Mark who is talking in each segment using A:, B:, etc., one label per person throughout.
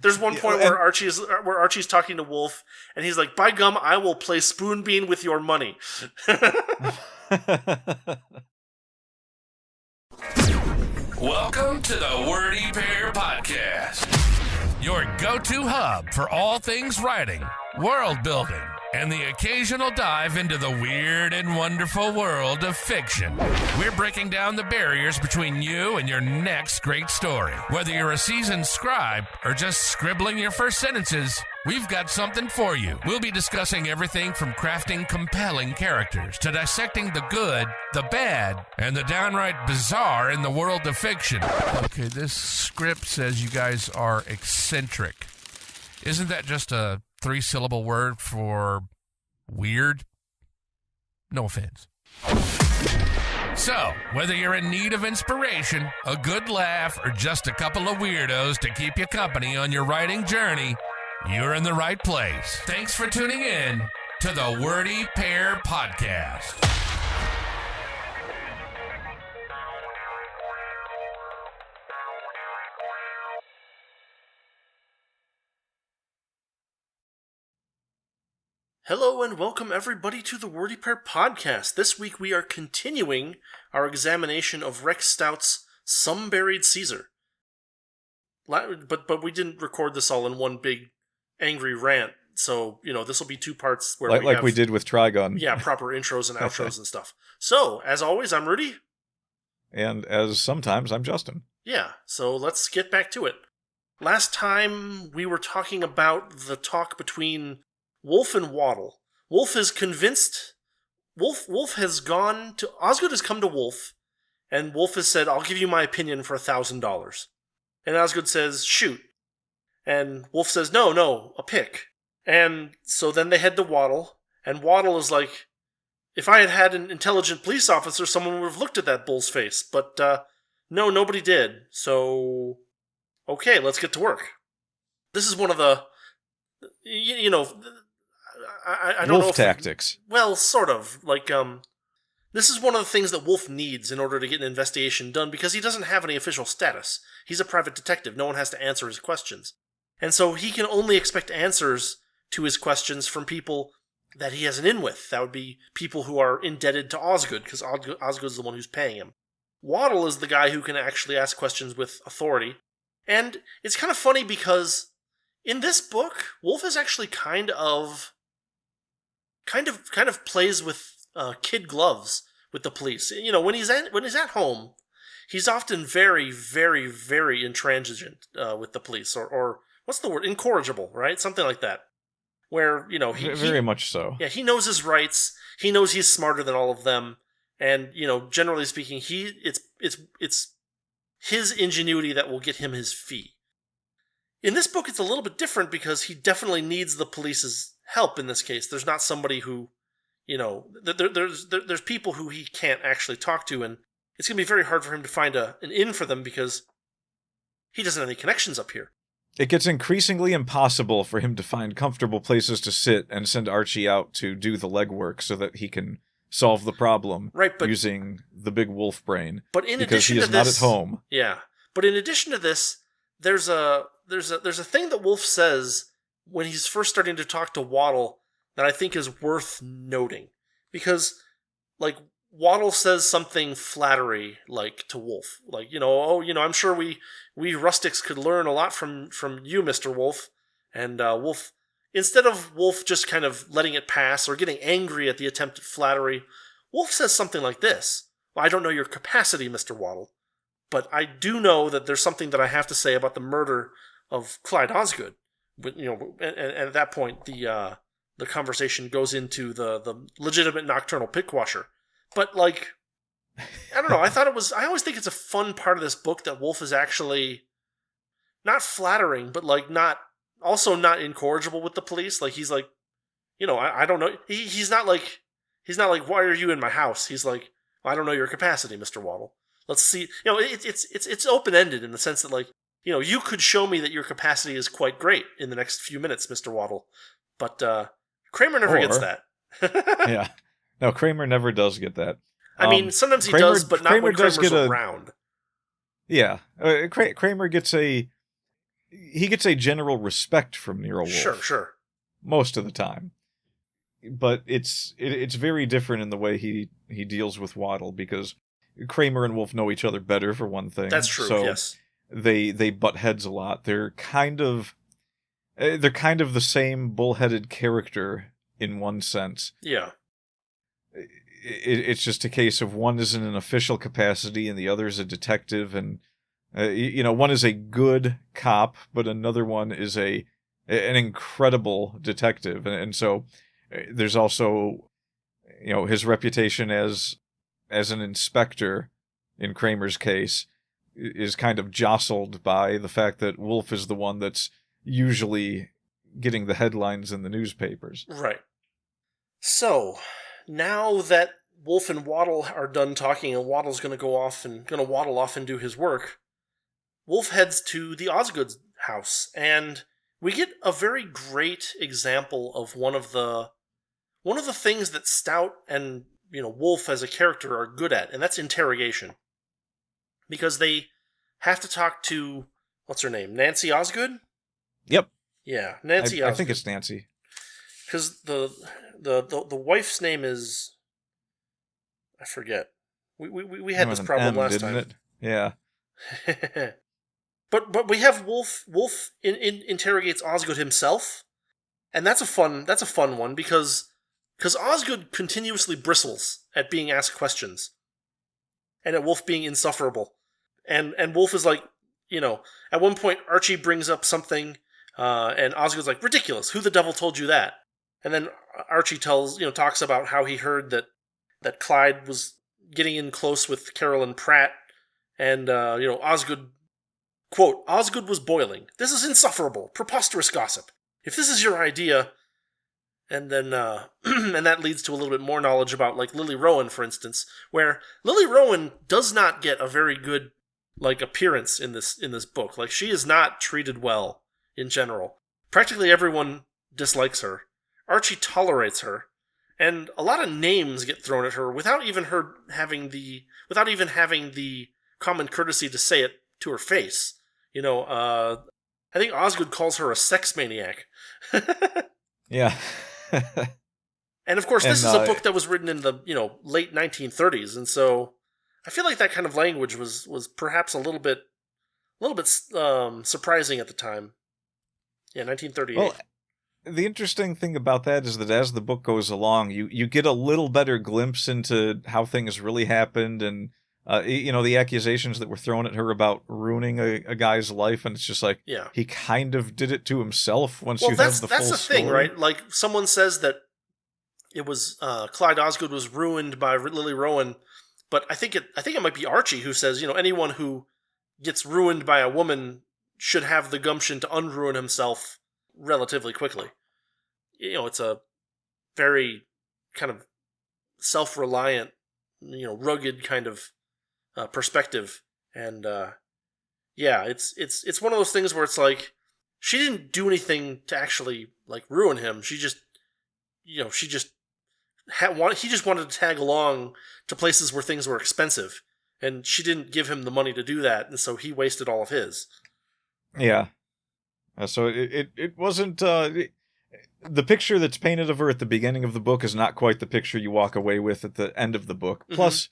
A: There's one point where Archie's talking to Wolfe, and he's like, "By gum, I will play spoon bean with your money."
B: Welcome to the Wordy Pair Podcast, your go-to hub for all things writing, world building, and the occasional dive into the weird and wonderful world of fiction. We're breaking down the barriers between you and your next great story. Whether you're a seasoned scribe or just scribbling your first sentences, we've got something for you. We'll be discussing everything from crafting compelling characters to dissecting the good, the bad, and the downright bizarre in the world of fiction. Okay, this script says you guys are eccentric. Isn't that just a 3-syllable word for weird? No offense. So, whether you're in need of inspiration, a good laugh, or just a couple of weirdos to keep you company on your writing journey, you're in the right place. Thanks for tuning in to the Wordy Pair Podcast.
A: Hello and welcome everybody to the Wordy Pair Podcast. This week we are continuing our examination of Rex Stout's Some Buried Caesar. But we didn't record this all in one big angry rant, so, this will be two parts where
C: we did with Trigon.
A: Yeah, proper intros and outros and stuff. So, as always, I'm Rudy.
C: And as sometimes, I'm Justin.
A: Yeah, so let's get back to it. Last time we were talking about the talk between Wolfe and Waddle. Wolfe is convinced. Wolfe has gone to Osgood has come to Wolfe, and Wolfe has said, "I'll give you my opinion for $1,000." And Osgood says, "Shoot." And Wolfe says, "No, a pick." And so then they head to Waddle, and Waddle is like, "If I had had an intelligent police officer, someone would have looked at that bull's face." But no, nobody did. So, okay, let's get to work. This is one of the, I don't know
C: Wolf tactics.
A: Well, sort of. This is one of the things that Wolfe needs in order to get an investigation done, because he doesn't have any official status. He's a private detective. No one has to answer his questions. And so he can only expect answers to his questions from people that he has an in with. That would be people who are indebted to Osgood, because Osgood's the one who's paying him. Waddle is the guy who can actually ask questions with authority. And it's kind of funny because in this book, Wolfe is actually kind of plays with kid gloves with the police. When he's at home, he's often very, very, very intransigent with the police, or what's the word? Incorrigible, right? Something like that. Where he
C: very much so.
A: Yeah, he knows his rights. He knows he's smarter than all of them, and generally speaking, it's his ingenuity that will get him his fee. In this book, it's a little bit different because he definitely needs the police's help in this case. There's not somebody who, there's people who he can't actually talk to, and it's going to be very hard for him to find an in for them because he doesn't have any connections up here.
C: It gets increasingly impossible for him to find comfortable places to sit and send Archie out to do the legwork so that he can solve the problem using the big wolf brain.
A: But in
C: because
A: addition
C: he is
A: to this,
C: not at home.
A: Yeah. But in addition to this, there's a thing that Wolfe says when he's first starting to talk to Waddle that I think is worth noting. Because, Waddle says something flattery, to Wolfe. I'm sure we rustics could learn a lot from you, Mr. Wolfe. And Wolfe, instead of Wolfe just kind of letting it pass or getting angry at the attempt at flattery, Wolfe says something like this. "Well, I don't know your capacity, Mr. Waddle, but I do know that there's something that I have to say about the murder of Clyde Osgood." And at that point, the conversation goes into the legitimate nocturnal pick-washer. But, I don't know, I always think it's a fun part of this book that Wolfe is actually not flattering, but, not incorrigible with the police. He's like, I don't know. He's not like, "Why are you in my house?" He's like, "I don't know your capacity, Mr. Waddle. Let's see." It's open-ended in the sense that, you could show me that your capacity is quite great in the next few minutes, Mr. Waddle. But Kramer never gets that.
C: Yeah. No, Kramer never does get that.
A: I mean, sometimes he does, but not when Kramer's around.
C: Yeah. Kramer gets a he gets a general respect from Nero Wolfe.
A: Sure.
C: Most of the time. But it's very different in the way he deals with Waddle, because Kramer and Wolfe know each other better, for one thing.
A: That's true,
C: so
A: yes.
C: They butt heads a lot. They're kind of the same bullheaded character in one sense.
A: Yeah.
C: It's just a case of one is in an official capacity and the other is a detective, and one is a good cop, but another one is an incredible detective, and so there's also his reputation as an inspector in Kramer's case is kind of jostled by the fact that Wolfe is the one that's usually getting the headlines in the newspapers.
A: Right. So, now that Wolfe and Waddle are done talking and Waddle's going to waddle off and do his work, Wolfe heads to the Osgood house, and we get a very great example of one of the things that Stout and Wolfe as a character are good at, and that's interrogation. Because they have to talk to, what's her name, Nancy Osgood?
C: Yep.
A: Yeah, Nancy Osgood.
C: I think it's Nancy.
A: Because the wife's name is, I forget. We had this problem last time.
C: Didn't it? Yeah.
A: But we have Wolfe. Wolfe interrogates Osgood himself, and that's a fun one because Osgood continuously bristles at being asked questions, and at Wolfe being insufferable, and Wolfe is like, at one point Archie brings up something, and Osgood's like, ridiculous. Who the devil told you that? And then Archie talks about how he heard that Clyde was getting in close with Carolyn Pratt, and Osgood. Quote, Osgood was boiling. This is insufferable, preposterous gossip. If this is your idea, and then and that leads to a little bit more knowledge about like Lily Rowan, for instance, where Lily Rowan does not get a very good appearance in this book. Like, she is not treated well in general. Practically everyone dislikes her. Archie tolerates her, and a lot of names get thrown at her without even having the common courtesy to say it to her face. I think Osgood calls her a sex maniac.
C: Yeah.
A: And of course, this is a book that was written in the late 1930s, and so I feel like that kind of language was perhaps a little bit surprising at the time. Yeah, 1938. Well,
C: the interesting thing about that is that as the book goes along, you get a little better glimpse into how things really happened, and the accusations that were thrown at her about ruining a guy's life, and it's just like,
A: yeah,
C: he kind of did it to himself once you have the full story.
A: That's the thing, right? Like, someone says that it was Clyde Osgood was ruined by Lily Rowan, but I think it might be Archie who says, anyone who gets ruined by a woman should have the gumption to unruin himself relatively quickly. It's a very kind of self-reliant, rugged kind of perspective, and it's one of those things where it's like, she didn't do anything to actually ruin him. She just he just wanted to tag along to places where things were expensive, and she didn't give him the money to do that, and so he wasted all of his.
C: Yeah. So it wasn't the picture that's painted of her at the beginning of the book is not quite the picture you walk away with at the end of the book. Mm-hmm. Plus,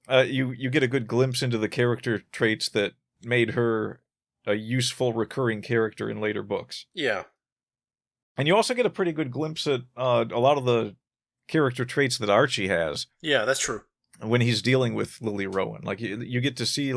C: you get a good glimpse into the character traits that made her a useful recurring character in later books.
A: Yeah.
C: And you also get a pretty good glimpse at a lot of the character traits that Archie has.
A: Yeah, that's true.
C: When he's dealing with Lily Rowan. Like, you get to see,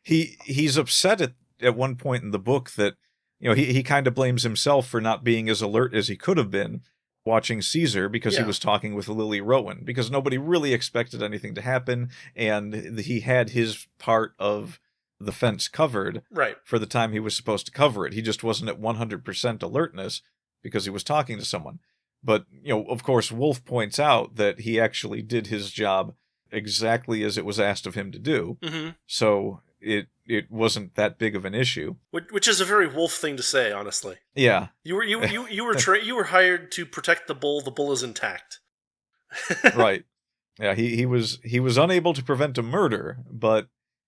C: he's upset at one point in the book that, he kind of blames himself for not being as alert as he could have been watching Caesar, because he was talking with Lily Rowan, because nobody really expected anything to happen, and he had his part of the fence covered for the time he was supposed to cover it. He just wasn't at 100% alertness because he was talking to someone. But, of course, Wolfe points out that he actually did his job exactly as it was asked of him to do. Mm-hmm. So it wasn't that big of an issue.
A: Which is a very Wolfe thing to say, honestly.
C: Yeah.
A: You were hired to protect the bull. The bull is intact.
C: Right. Yeah, he was unable to prevent a murder, but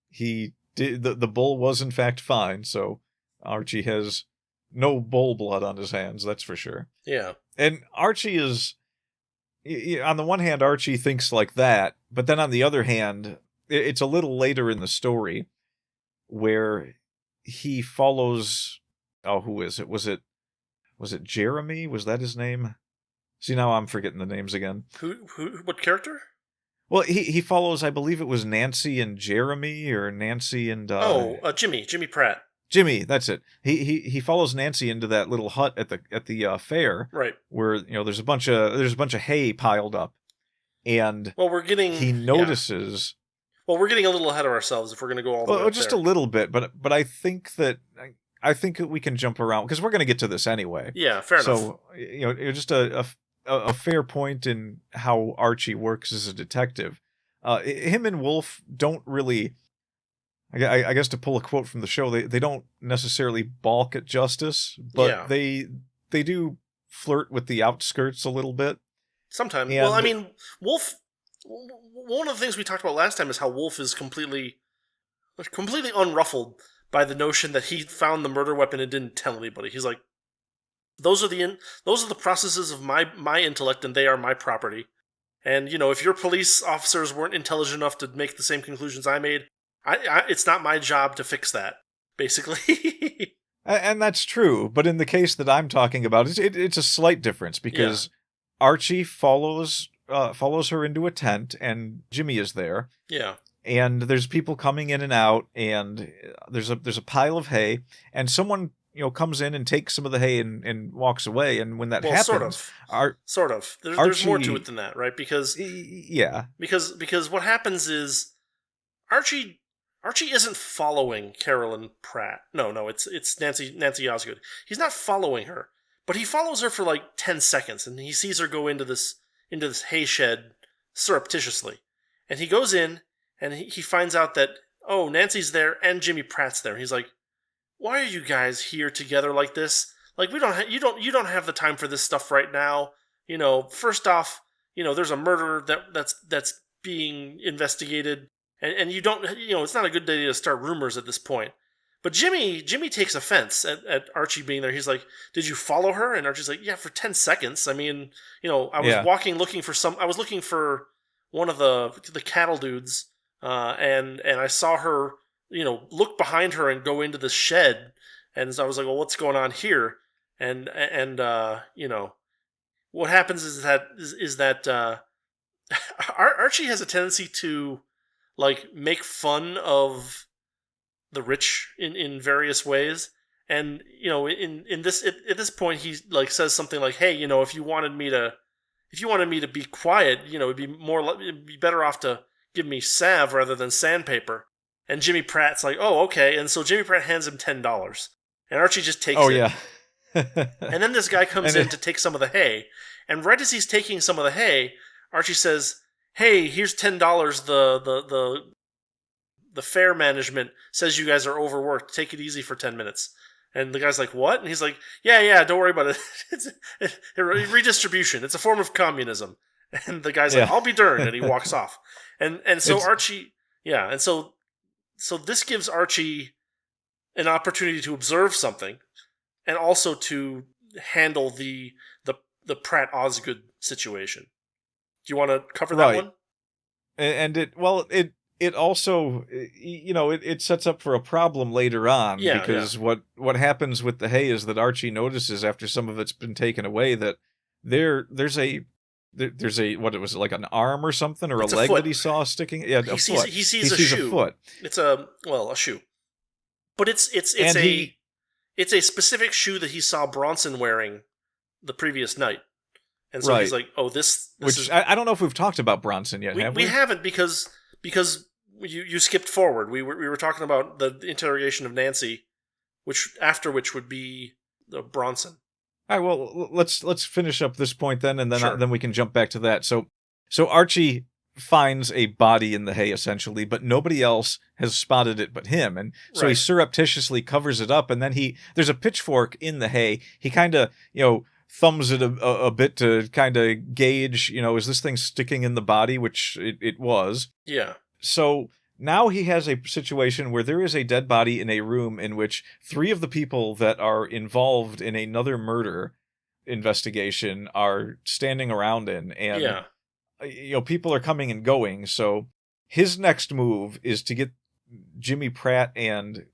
C: he did. The bull was in fact fine. So Archie has no bull blood on his hands, that's for sure.
A: Yeah.
C: And Archie is, on the one hand, Archie thinks like that, but then on the other hand, it's a little later in the story where he follows, who is it? Was it Jeremy? Was that his name? See, now I'm forgetting the names again.
A: What character?
C: Well, he follows, I believe it was Nancy and Jeremy, or Nancy and...
A: Jimmy Pratt.
C: Jimmy, that's it. He follows Nancy into that little hut at the fair,
A: right?
C: Where there's a bunch of hay piled up, and he notices.
A: Yeah. Well, we're getting a little ahead of ourselves if we're going to go all the way up
C: just
A: there.
C: a little bit, but I think that we can jump around because we're going to get to this anyway.
A: Yeah, fair enough.
C: So just a fair point in how Archie works as a detective. Him and Wolfe don't really. I guess to pull a quote from the show, they don't necessarily balk at justice, but they do flirt with the outskirts a little bit.
A: Sometimes. Well, I mean, Wolfe. One of the things we talked about last time is how Wolfe is completely unruffled by the notion that he found the murder weapon and didn't tell anybody. He's like, those are the processes of my intellect, and they are my property. And if your police officers weren't intelligent enough to make the same conclusions I made, it's not my job to fix that, basically.
C: And that's true, but in the case that I'm talking about, it's a slight difference because Archie follows her into a tent, and Jimmy is there.
A: Yeah.
C: And there's people coming in and out, and there's a pile of hay, and someone comes in and takes some of the hay and walks away. And when that happens,
A: sort of. There's
C: Archie,
A: more to it than that, right? Because because what happens is Archie isn't following Carolyn Pratt. No, it's Nancy Osgood. He's not following her, but he follows her for like 10 seconds, and he sees her go into this hay shed surreptitiously, and he goes in and he finds out that Nancy's there and Jimmy Pratt's there. He's like, why are you guys here together like this? Like, you don't have the time for this stuff right now. First off, there's a murder that's being investigated. And you don't, it's not a good idea to start rumors at this point. But Jimmy takes offense at Archie being there. He's like, did you follow her? And Archie's like, yeah, for 10 seconds. I mean, I was looking for one of the cattle dudes, and I saw her, look behind her and go into the shed. And so I was like, well, what's going on here? And what happens is that Archie has a tendency to make fun of the rich in various ways, and at this point he says something like, hey, if you wanted me to be quiet, it'd be better off to give me salve rather than sandpaper. And Jimmy Pratt's like, oh, okay. And so Jimmy Pratt hands him $10, and Archie just takes it.
C: Yeah.
A: And then this guy comes in to take some of the hay, and right as he's taking some of the hay, Archie says, hey, here's $10. The fair management says you guys are overworked. Take it easy for 10 minutes. And the guy's like, what? And he's like, yeah, don't worry about it. It's a redistribution. It's a form of communism. And the guy's like, I'll be darned. And he walks off. And so Archie, and so this gives Archie an opportunity to observe something, and also to handle the Pratt Osgood situation. Do you want to cover that one?
C: And it also, it sets up for a problem later on, because what happens with the hay is that Archie notices after some of it's been taken away that there's a what, it was like an arm or something, or a leg that he saw sticking. Yeah,
A: he sees a shoe.
C: A foot.
A: It's a shoe, but it's a specific shoe that he saw Bronson wearing the previous night. And so he's like, oh, this is...
C: I don't know if we've talked about Bronson yet, have we?
A: We haven't, because you skipped forward. We were talking about the interrogation of Nancy, which would be the Bronson.
C: All right, well, let's finish up this point then, and then
A: Sure.
C: Then we can jump back to that. So Archie finds a body in the hay, essentially, but nobody else has spotted it but him, and so he surreptitiously covers it up, and then there's a pitchfork in the hay. He kind of, thumbs it a bit to kind of gauge, is this thing sticking in the body, which it was.
A: Yeah.
C: So now he has a situation where there is a dead body in a room in which 3 of the people that are involved in another murder investigation are standing around and
A: Yeah.
C: people are coming and going. So his next move is to get Jimmy Pratt and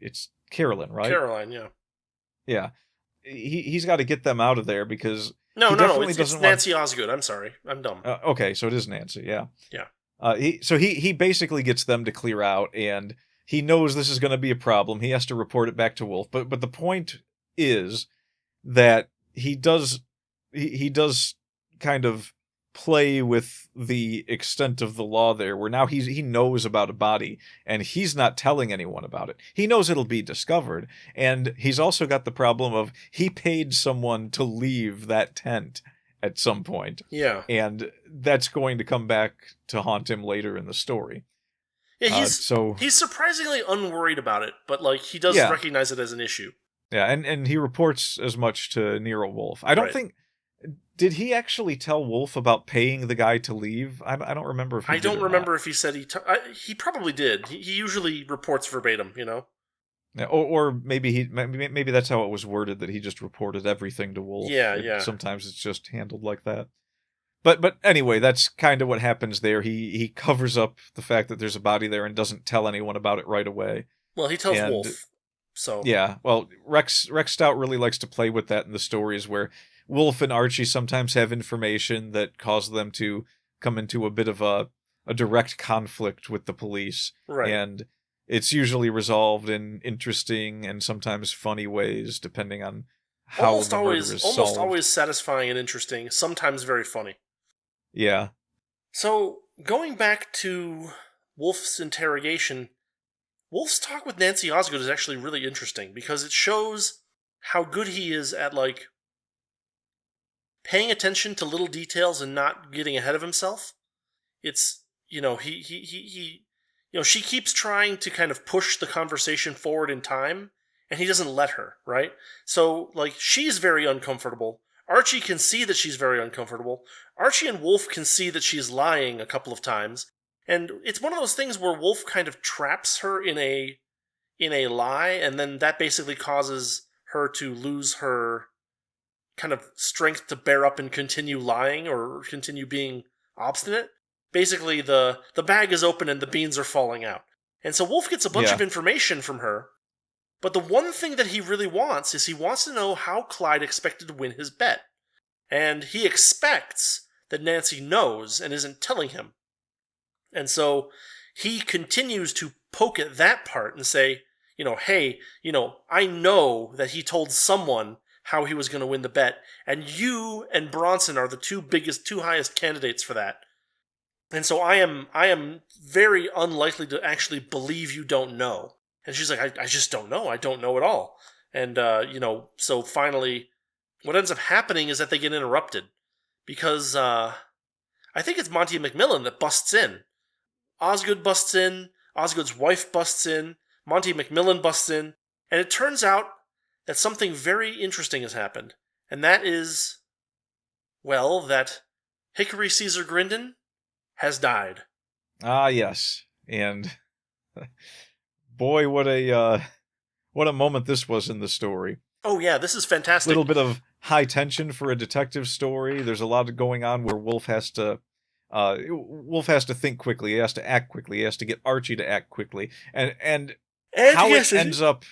C: it's Carolyn, right?
A: Caroline, yeah.
C: Yeah. He's got to get them out of there because
A: No,
C: he
A: no, no.
C: definitely
A: It's
C: doesn't
A: Nancy Osgood. I'm sorry. I'm dumb.
C: okay, so it is Nancy, yeah.
A: Yeah.
C: He basically gets them to clear out, and he knows this is going to be a problem. He has to report it back to Wolfe. But the point is that he does kind of play with the extent of the law there, where now he knows about a body and he's not telling anyone about it. He knows it'll be discovered, and he's also got the problem of he paid someone to leave that tent at some point.
A: Yeah.
C: And that's going to come back to haunt him later in the story.
A: Yeah, he's surprisingly unworried about it, but like he does recognize it as an issue.
C: Yeah, and he reports as much to Nero Wolfe. I don't think... Did he actually tell Wolfe about paying the guy to leave? I don't remember if he did. I don't remember
A: if he said he probably did. He usually reports verbatim, you know?
C: Yeah, or maybe maybe that's how it was worded, that he just reported everything to Wolfe.
A: Yeah.
C: Sometimes it's just handled like that. But anyway, that's kind of what happens there. He covers up the fact that there's a body there and doesn't tell anyone about it right away.
A: Well, he tells Wolfe. So
C: yeah, well, Rex Stout really likes to play with that in the stories, where Wolfe and Archie sometimes have information that causes them to come into a bit of a direct conflict with the police.
A: Right.
C: And it's usually resolved in interesting and sometimes funny ways, depending on how the murder is solved.
A: Almost always satisfying and interesting, sometimes very funny.
C: Yeah.
A: So, going back to Wolfe's interrogation, Wolfe's talk with Nancy Osgood is actually really interesting, because it shows how good he is at, like, paying attention to little details and not getting ahead of himself. It's, he she keeps trying to kind of push the conversation forward in time, and he doesn't let her, right? So, like, she's very uncomfortable. Archie can see that she's very uncomfortable. Archie and Wolfe can see that she's lying a couple of times. And it's one of those things where Wolfe kind of traps her in a lie, and then that basically causes her to lose her kind of strength to bear up and continue lying or continue being obstinate. Basically, the bag is open and the beans are falling out. And so Wolfe gets a bunch of information from her, but the one thing that he really wants is he wants to know how Clyde expected to win his bet. And he expects that Nancy knows and isn't telling him. And so he continues to poke at that part and say, hey, I know that he told someone how he was going to win the bet, and you and Bronson are the two highest candidates for that. And so I am very unlikely to actually believe you don't know. And she's like, I just don't know. I don't know at all. And, so finally, what ends up happening is that they get interrupted. Because I think it's Monty McMillan that busts in. Osgood busts in, Osgood's wife busts in, Monty McMillan busts in, and it turns out that something very interesting has happened. And that is, well, that Hickory Caesar Grindon has died.
C: Ah, yes. And boy, what a moment this was in the story.
A: Oh yeah, this is fantastic.
C: A little bit of high tension for a detective story. There's a lot going on where Wolfe has to think quickly. He has to act quickly. He has to get Archie to act quickly. And how it ends up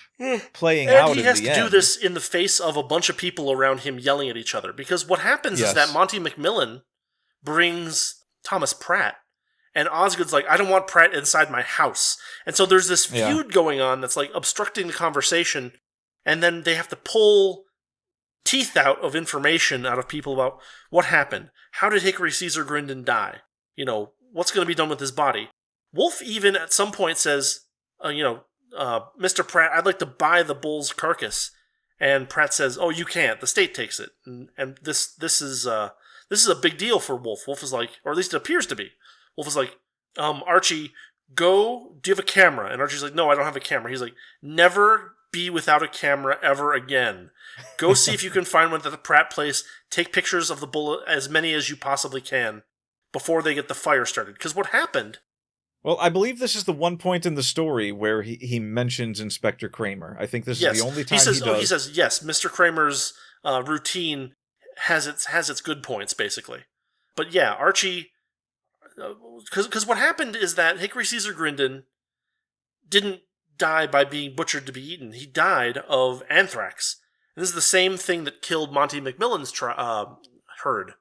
C: playing out in the end. And he has to do this
A: in the face of a bunch of people around him yelling at each other. Because what happens is that Monty McMillan brings Thomas Pratt. And Osgood's like, I don't want Pratt inside my house. And so there's this feud going on that's like obstructing the conversation. And then they have to pull teeth out of information out of people about what happened. How did Hickory Caesar Grindon die? What's going to be done with his body? Wolfe even at some point says, Mr. Pratt, I'd like to buy the bull's carcass. And Pratt says, oh, you can't. The state takes it. And this is a big deal for Wolfe. Wolfe is like, or at least it appears to be. Wolfe is like, Archie, do you have a camera? And Archie's like, no, I don't have a camera. He's like, never be without a camera ever again. Go see if you can find one at the Pratt place. Take pictures of the bull, as many as you possibly can, before they get the fire started. Because what happened
C: Well, I believe this is the one point in the story where he mentions Inspector Kramer. I think this is the only time he does.
A: He says, yes, Mr. Kramer's routine has its good points, basically. But yeah, Archie, because what happened is that Hickory Caesar Grindon didn't die by being butchered to be eaten. He died of anthrax. And this is the same thing that killed Monty McMillan's herd.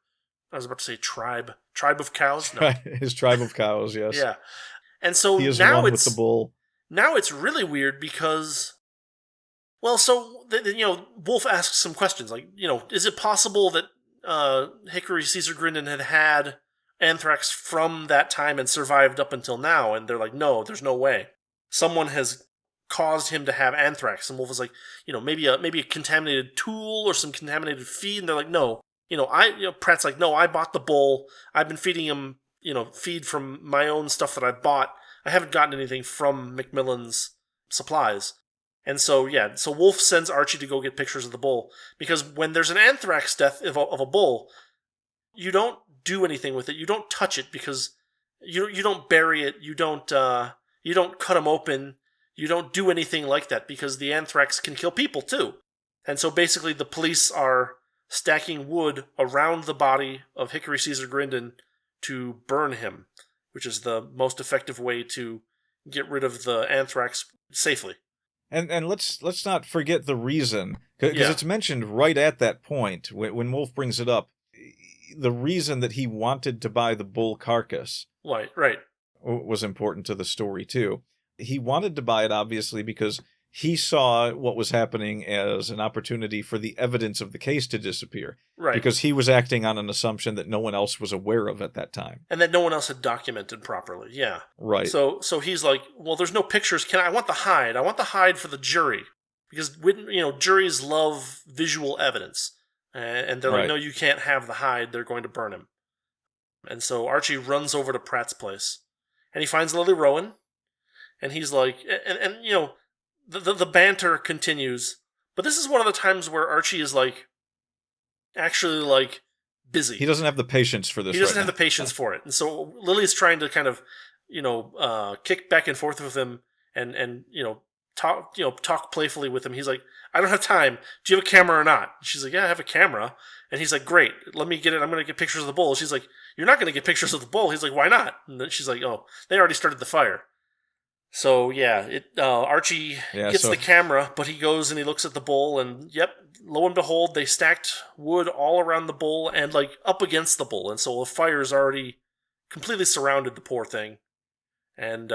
A: I was about to say tribe of cows. No.
C: His tribe of cows, yes.
A: Yeah. And so
C: he is
A: now
C: one with the bull.
A: Now it's really weird because, well, so Wolfe asks some questions like, is it possible that Hickory Caesar Grindon had anthrax from that time and survived up until now? And they're like, no, there's no way. Someone has caused him to have anthrax. And Wolfe is like, maybe a contaminated tool or some contaminated feed. And they're like, no. Pratt's like, no, I bought the bull. I've been feeding him, feed from my own stuff that I bought. I haven't gotten anything from McMillan's supplies. And so Wolfe sends Archie to go get pictures of the bull. Because when there's an anthrax death of a bull, you don't do anything with it. You don't touch it because you don't bury it. You don't cut him open. You don't do anything like that because the anthrax can kill people too. And so basically the police are stacking wood around the body of Hickory Caesar Grindon to burn him, which is the most effective way to get rid of the anthrax safely.
C: And let's not forget the reason, because it's mentioned right at that point when Wolfe brings it up. The reason that he wanted to buy the bull carcass,
A: right,
C: was important to the story too. He wanted to buy it obviously because he saw what was happening as an opportunity for the evidence of the case to disappear.
A: Right.
C: Because he was acting on an assumption that no one else was aware of at that time.
A: And that no one else had documented properly, yeah.
C: Right.
A: So he's like, well, there's no pictures. I want the hide. I want the hide for the jury. Because, juries love visual evidence. And they're like, no, you can't have the hide. They're going to burn him. And so Archie runs over to Pratt's place. And he finds Lily Rowan. And he's like, the banter continues, but this is one of the times where Archie is actually busy.
C: He doesn't have the patience for this.
A: He doesn't have the patience for it, and so Lily's trying to kind of, kick back and forth with him, and talk playfully with him. He's like, I don't have time. Do you have a camera or not? She's like, yeah, I have a camera. And he's like, great, let me get it. I'm going to get pictures of the bull. She's like, you're not going to get pictures of the bull. He's like, why not? And then she's like, oh, they already started the fire. So Archie gets the camera, but he goes and he looks at the bull, and lo and behold, they stacked wood all around the bull and up against the bull, and so the fire's already completely surrounded the poor thing, and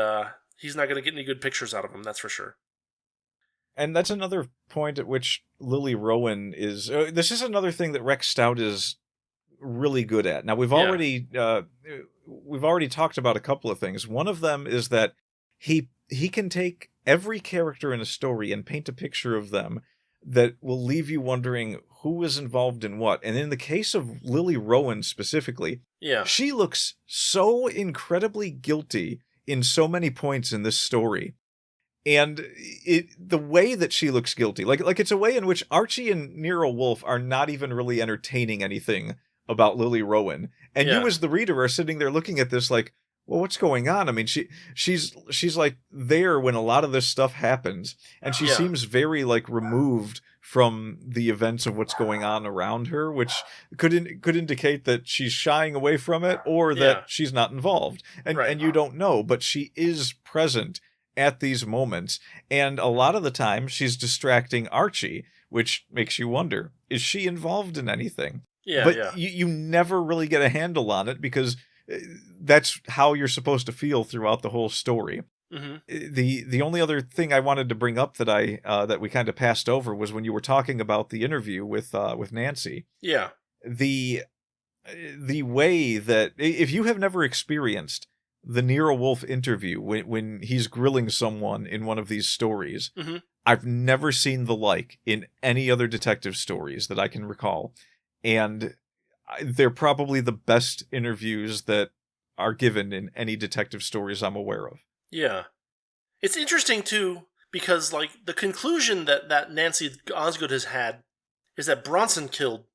A: he's not going to get any good pictures out of him, that's for sure.
C: And that's another point at which Lily Rowan is. This is another thing that Rex Stout is really good at. Now we've already talked about a couple of things. One of them is that he can take every character in a story and paint a picture of them that will leave you wondering who is involved in what. And in the case of Lily Rowan specifically, she looks so incredibly guilty in so many points in this story. And the way that she looks guilty, like it's a way in which Archie and Nero Wolfe are not even really entertaining anything about Lily Rowan. And you as the reader are sitting there looking at this like, well, what's going on? I mean, she's like there when a lot of this stuff happens, and she seems very removed from the events of what's going on around her, which could indicate that she's shying away from it or that she's not involved. And you don't know, but she is present at these moments, and a lot of the time she's distracting Archie, which makes you wonder, is she involved in anything? But you never really get a handle on it because that's how you're supposed to feel throughout the whole story. Mm-hmm. The only other thing I wanted to bring up that we kind of passed over was when you were talking about the interview with Nancy. Yeah. The way that, if you have never experienced the Nero Wolfe interview when he's grilling someone in one of these stories, mm-hmm. I've never seen the like in any other detective stories that I can recall. And they're probably the best interviews that are given in any detective stories I'm aware of. Yeah. It's interesting, too, because, the conclusion that Nancy Osgood has had is that Bronson killed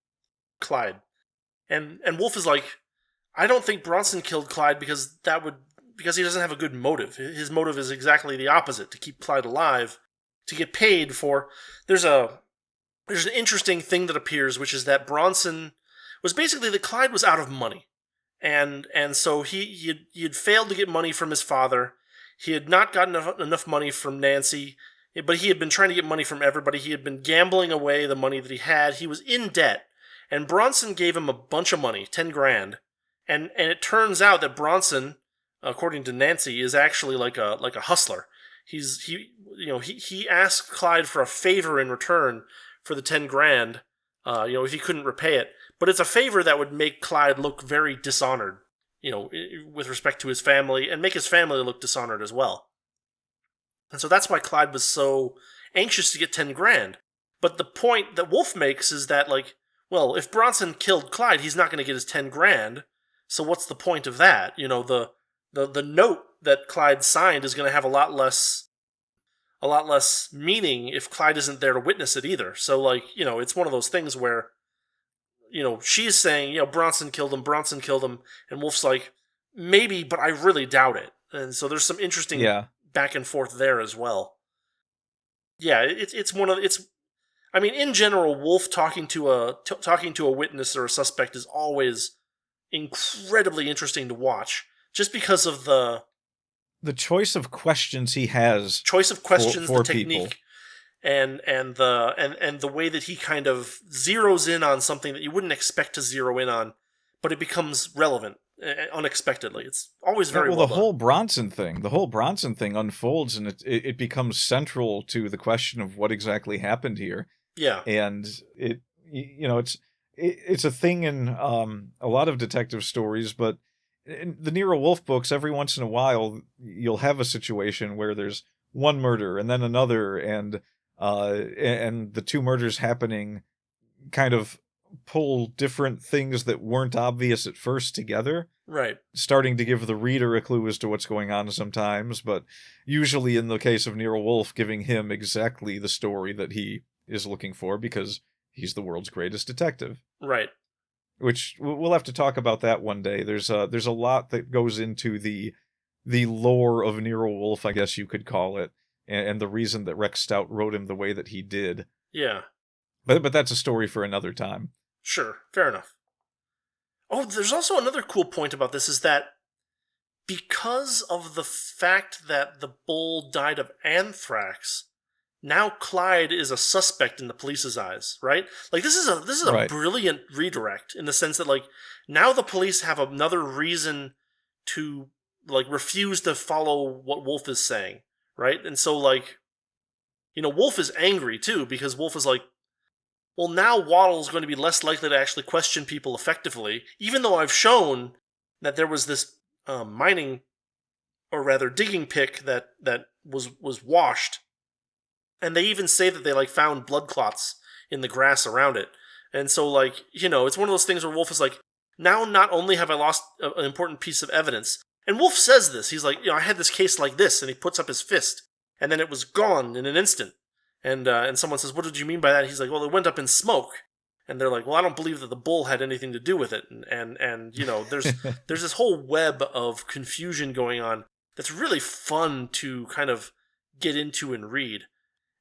C: Clyde. And Wolfe is like, I don't think Bronson killed Clyde because that would
A: because he doesn't have a good motive. His motive is exactly the opposite, to keep Clyde alive, to get paid for... There's an interesting thing that appears, which is that Bronson was basically that Clyde was out of money. And so he had failed to get money from his father. He had not gotten enough money from Nancy, but he had been trying to get money from everybody. He had been gambling away the money that he had. He was in debt. And Bronson gave him a bunch of money, 10 grand. And it turns out that Bronson, according to Nancy, is actually like a hustler. He asked Clyde for a favor in return for the 10 grand, if he couldn't repay it. But it's a favor that would make Clyde look very dishonored, with respect to his family, and make his family look dishonored as well. And so that's why Clyde was so anxious to get 10 grand. But the point that Wolfe makes is that, if Bronson killed Clyde, he's not going to get his 10 grand. So what's the point of that? The note that Clyde signed is going to have a lot less meaning if Clyde isn't there to witness it either. So it's one of those things where, she's saying, Bronson killed him, and Wolfe's like, maybe, but I really doubt it. And so there's some interesting back and forth there as well. Yeah, in general, Wolfe talking to a witness or a suspect is always incredibly interesting to watch, just because of the
C: choice of questions he has.
A: Choice of questions,
C: for
A: the technique, and the way that he kind of zeroes in on something that you wouldn't expect to zero in on, but it becomes relevant unexpectedly. It's always very well
C: the
A: done.
C: whole Bronson thing unfolds, and it becomes central to the question of what exactly happened here.
A: Yeah,
C: and it's a thing in a lot of detective stories, but in the Nero Wolfe books, every once in a while you'll have a situation where there's one murder and then another, and the two murders happening kind of pull different things that weren't obvious at first together.
A: Right.
C: Starting to give the reader a clue as to what's going on sometimes, but usually in the case of Nero Wolfe, giving him exactly the story that he is looking for, because he's the world's greatest detective.
A: Right.
C: Which we'll have to talk about that one day. There's a lot that goes into the lore of Nero Wolfe, I guess you could call it, and the reason that Rex Stout wrote him the way that he did.
A: Yeah.
C: But that's a story for another time.
A: Sure, fair enough. Oh, there's also another cool point about this, is that because of the fact that the bull died of anthrax, now Clyde is a suspect in the police's eyes, right? This is a
C: Right.
A: brilliant redirect, in the sense that now the police have another reason to refuse to follow what Wolfe is saying, right? And so Wolfe is angry too, because Wolfe is like, well, now Waddle's going to be less likely to actually question people effectively, even though I've shown that there was this mining, or rather digging pick that was washed. And they even say that they found blood clots in the grass around it. And so it's one of those things where Wolfe is like, now not only have I lost an important piece of evidence, and Wolfe says this, he's like, I had this case like this, and he puts up his fist, and then it was gone in an instant. And someone says, what did you mean by that? He's like, well, it went up in smoke. And they're like, well, I don't believe that the bull had anything to do with it. And there's this whole web of confusion going on that's really fun to kind of get into and read.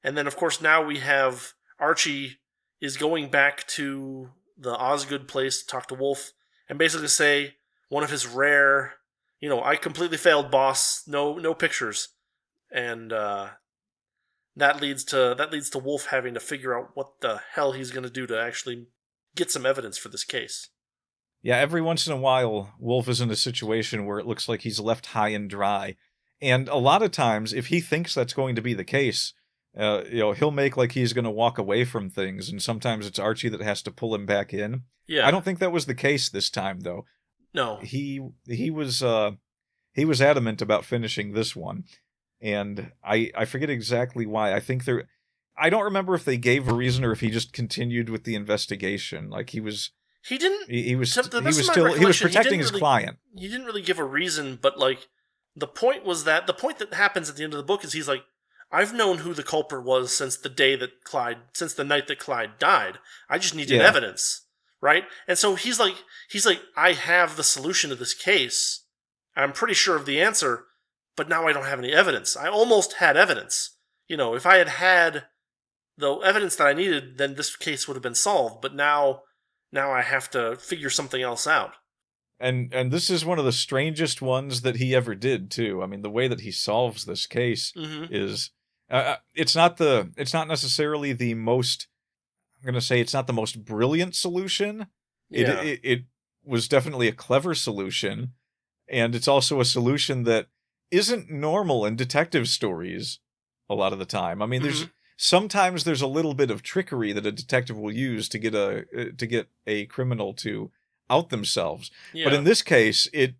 A: And then, of course, now we have Archie is going back to the Osgood place to talk to Wolfe and basically say one of his rare, I completely failed, boss. No pictures. And that leads to Wolfe having to figure out what the hell he's going to do to actually get some evidence for this case.
C: Yeah, every once in a while, Wolfe is in a situation where it looks like he's left high and dry. And a lot of times, if he thinks that's going to be the case, he'll make like he's going to walk away from things, and sometimes it's Archie that has to pull him back in.
A: Yeah.
C: I don't think that was the case this time, though.
A: No.
C: He was adamant about finishing this one, and I forget exactly why. I don't remember if they gave a reason or if he just continued with the investigation. He was protecting his client.
A: He didn't really give a reason, but the point that happens at the end of the book is he's like, I've known who the culprit was since the night that Clyde died. I just needed evidence, right? And so he's like, I have the solution to this case. I'm pretty sure of the answer, but now I don't have any evidence. I almost had evidence. If I had had the evidence that I needed, then this case would have been solved. But now I have to figure something else out.
C: And this is one of the strangest ones that he ever did too. I mean, the way that he solves this case is it's not necessarily the most. I'm going to say it's not the most brilliant solution.
A: Yeah.
C: It was definitely a clever solution, and it's also a solution that isn't normal in detective stories a lot of the time. I mean, sometimes there's a little bit of trickery that a detective will use to get a criminal to out themselves.
A: Yeah.
C: But in this case, it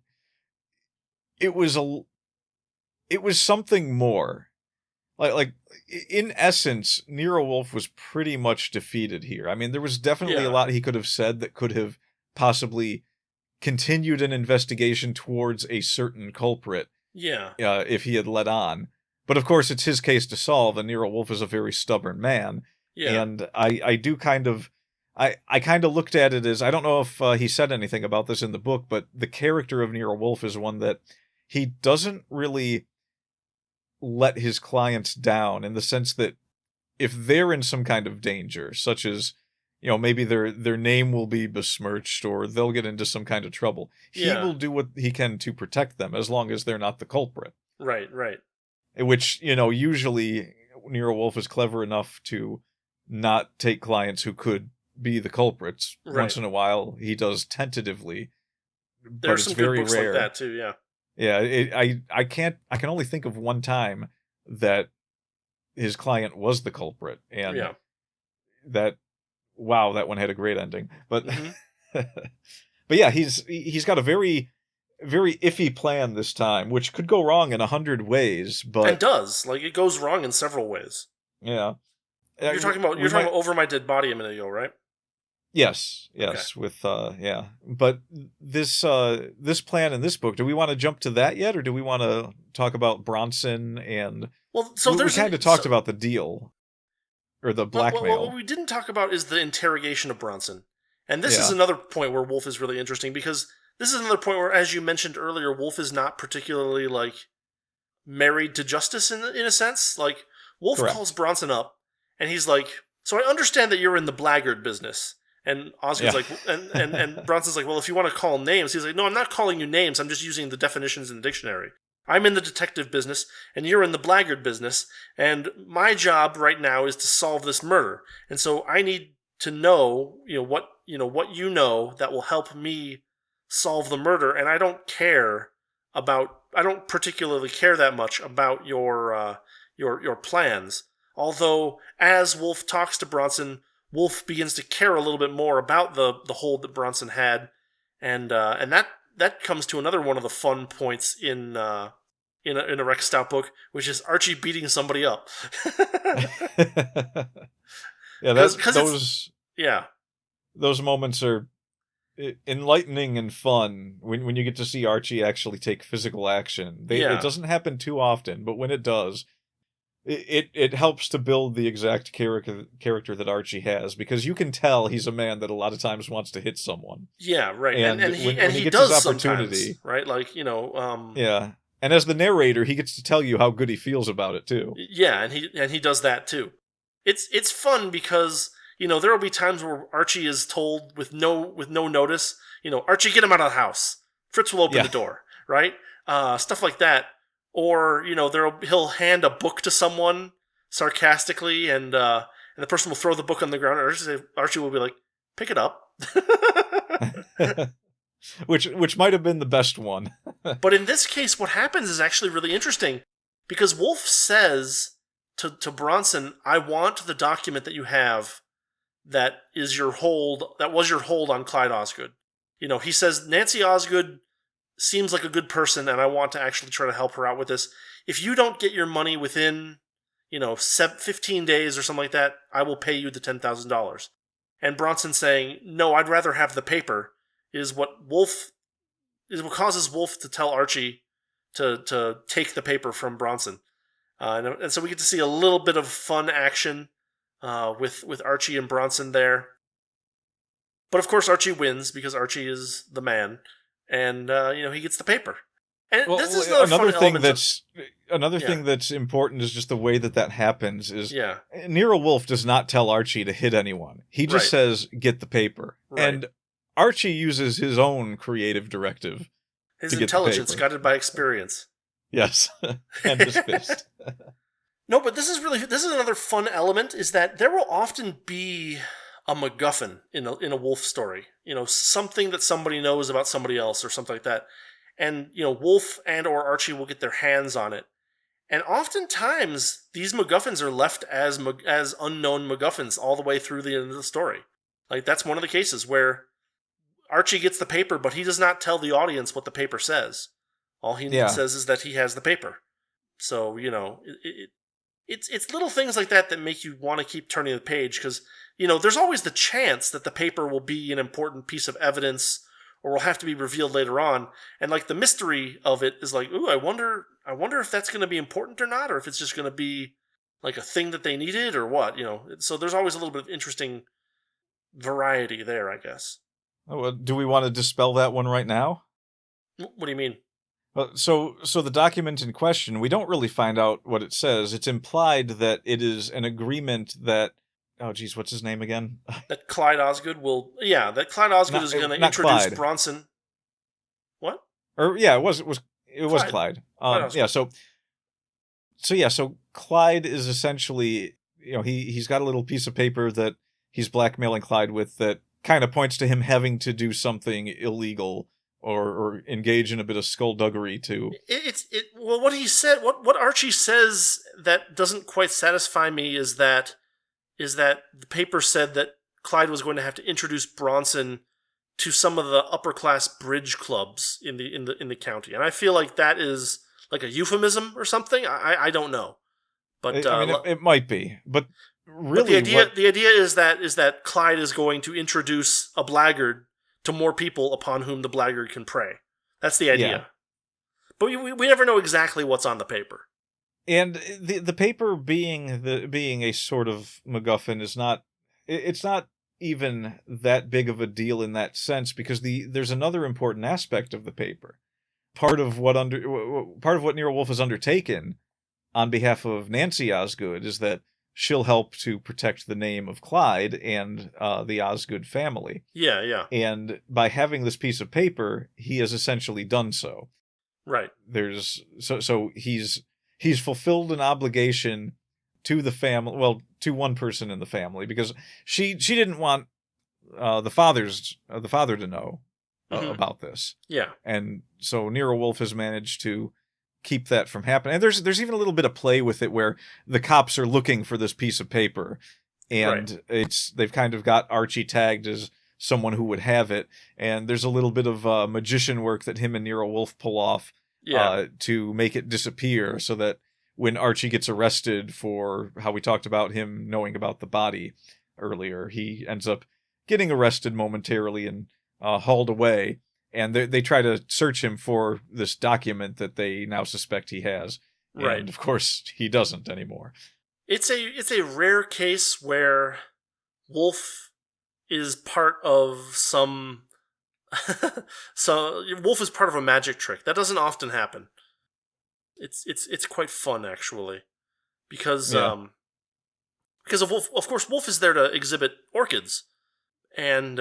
C: was something more. Like in essence, Nero Wolfe was pretty much defeated here. I mean, there was definitely a lot he could have said that could have possibly continued an investigation towards a certain culprit.
A: Yeah.
C: If he had let on. But of course, it's his case to solve, and Nero Wolfe is a very stubborn man.
A: Yeah.
C: And I do kind of... I kind of looked at it as... I don't know if he said anything about this in the book, but the character of Nero Wolfe is one that he doesn't really let his clients down, in the sense that if they're in some kind of danger, such as, maybe their name will be besmirched or they'll get into some kind of trouble, he will do what he can to protect them, as long as they're not the culprit.
A: Right.
C: Which, usually Nero Wolfe is clever enough to not take clients who could be the culprits.
A: Right.
C: Once in a while, he does tentatively, but
A: There's
C: it's
A: some
C: very
A: good books
C: rare.
A: like that too. Yeah.
C: Yeah, I can only think of one time that his client was the culprit, and that one had a great ending. But but yeah, he's got a very, very iffy plan this time, which could go wrong in 100 ways, but
A: and does. Like, it goes wrong in several ways.
C: Yeah.
A: You're talking about Over My Dead Body a minute ago, right?
C: Yes,
A: Okay.
C: with But this plan in this book, do we want to jump to that yet, or do we want to talk about Bronson and...
A: Well, so
C: we kind of talked about the deal, or the blackmail.
A: What we didn't talk about is the interrogation of Bronson. And this is another point where Wolfe is really interesting, because this is another point where, as you mentioned earlier, Wolfe is not particularly, like, married to justice in a sense. Like, Wolfe calls Bronson up, and he's like, so I understand that you're in the blackguard business. And Osgood's like, and Bronson's like, well, if you want to call names, he's like, no, I'm not calling you names. I'm just using the definitions in the dictionary. I'm in the detective business, and you're in the blackguard business, and my job right now is to solve this murder. And so I need to know, what you know that will help me solve the murder. And I don't particularly care that much about your plans. Although, as Wolfe talks to Bronson, Wolfe begins to care a little bit more about the hold that Bronson had, and that comes to another one of the fun points in a Rex Stout book, which is Archie beating somebody up.
C: Those moments are enlightening and fun when you get to see Archie actually take physical action. It doesn't happen too often, but when it does, it helps to build the exact character that Archie has, because you can tell he's a man that a lot of times wants to hit someone.
A: Yeah, right. And
C: when
A: he
C: gets
A: does
C: his opportunity,
A: sometimes, right? Like,
C: yeah. And as the narrator, he gets to tell you how good he feels about it too.
A: Yeah, and he does that too. It's fun because, there will be times where Archie is told with no notice, Archie, get him out of the house. Fritz will open the door, right? Stuff like that. Or, he'll hand a book to someone sarcastically, and the person will throw the book on the ground, and Archie will be like, pick it up.
C: Which might have been the best one.
A: But in this case, what happens is actually really interesting, because Wolfe says to Bronson, I want the document that you have that was your hold on Clyde Osgood. He says, Nancy Osgood seems like a good person, and I want to actually try to help her out with this. If you don't get your money within, 15 days or something like that, I will pay you the $10,000. And Bronson saying, no, I'd rather have the paper, is what causes Wolfe to tell Archie to take the paper from Bronson. And so we get to see a little bit of fun action with Archie and Bronson there. But of course Archie wins, because Archie is the man. And, he gets the paper. And
C: Well,
A: this is another
C: another
A: fun
C: thing
A: element.
C: another
A: Yeah.
C: thing that's important is just the way that happens. Is
A: Yeah.
C: Nero Wolfe does not tell Archie to hit anyone. He just
A: Right.
C: says, "Get the paper,"
A: Right.
C: and Archie uses his own creative directive
A: His
C: to get the
A: intelligence
C: paper.
A: guided by experience.
C: Yes, and his fist.
A: No, but this is another fun element, is that there will often be a MacGuffin in a Wolfe story. Something that somebody knows about somebody else or something like that. And, Wolfe and or Archie will get their hands on it. And oftentimes, these MacGuffins are left as unknown MacGuffins all the way through the end of the story. Like, that's one of the cases where Archie gets the paper, but he does not tell the audience what the paper says. All he says is that he has the paper. So, it's little things like that make you want to keep turning the page, because, there's always the chance that the paper will be an important piece of evidence or will have to be revealed later on. And, like, the mystery of it is like, ooh, I wonder if that's going to be important or not, or if it's just going to be like a thing that they needed or what, So there's always a little bit of interesting variety there, I guess.
C: Do we want to dispel that one right now?
A: What do you mean?
C: So the document in question, we don't really find out what it says. It's implied that it is an agreement that, oh geez, what's his name again?
A: That Clyde Osgood is going to introduce
C: Clyde.
A: Bronson. What?
C: Or yeah, it was Clyde.
A: Clyde
C: So Clyde is essentially, he's got a little piece of paper that he's blackmailing Clyde with that kind of points to him having to do something illegal or engage in a bit of skullduggery to.
A: Well, what he said, what Archie says that doesn't quite satisfy me is that the paper said that Clyde was going to have to introduce Bronson to some of the upper class bridge clubs in the county, and I feel like that is like a euphemism or something. I don't know, but
C: it might be, but really,
A: the idea is that Clyde is going to introduce a blackguard to more people upon whom the blackguard can prey. That's the idea.
C: Yeah.
A: But we never know exactly what's on the paper.
C: And the paper being a sort of MacGuffin is not. It's not even that big of a deal in that sense, because there's another important aspect of the paper. Part of what Nero Wolfe has undertaken on behalf of Nancy Osgood is that she'll help to protect the name of Clyde and the Osgood family.
A: Yeah.
C: And by having this piece of paper, he has essentially done so.
A: Right.
C: So he's fulfilled an obligation to the family, well, to one person in the family, because she didn't want the father to know about this.
A: Yeah.
C: And so Nero Wolfe has managed to keep that from happening. And there's even a little bit of play with it where the cops are looking for this piece of paper, and they've kind of got Archie tagged as someone who would have it, and there's a little bit of magician work that him and Nero Wolfe pull off to make it disappear, so that when Archie gets arrested for how we talked about him knowing about the body earlier, he ends up getting arrested momentarily and hauled away. And they try to search him for this document that they now suspect he has.
A: Right.
C: And of course, he doesn't anymore.
A: It's a rare case where Wolfe is part of some. So Wolfe is part of a magic trick that doesn't often happen. It's quite fun, actually, because of Wolfe. Of course, Wolfe is there to exhibit orchids, and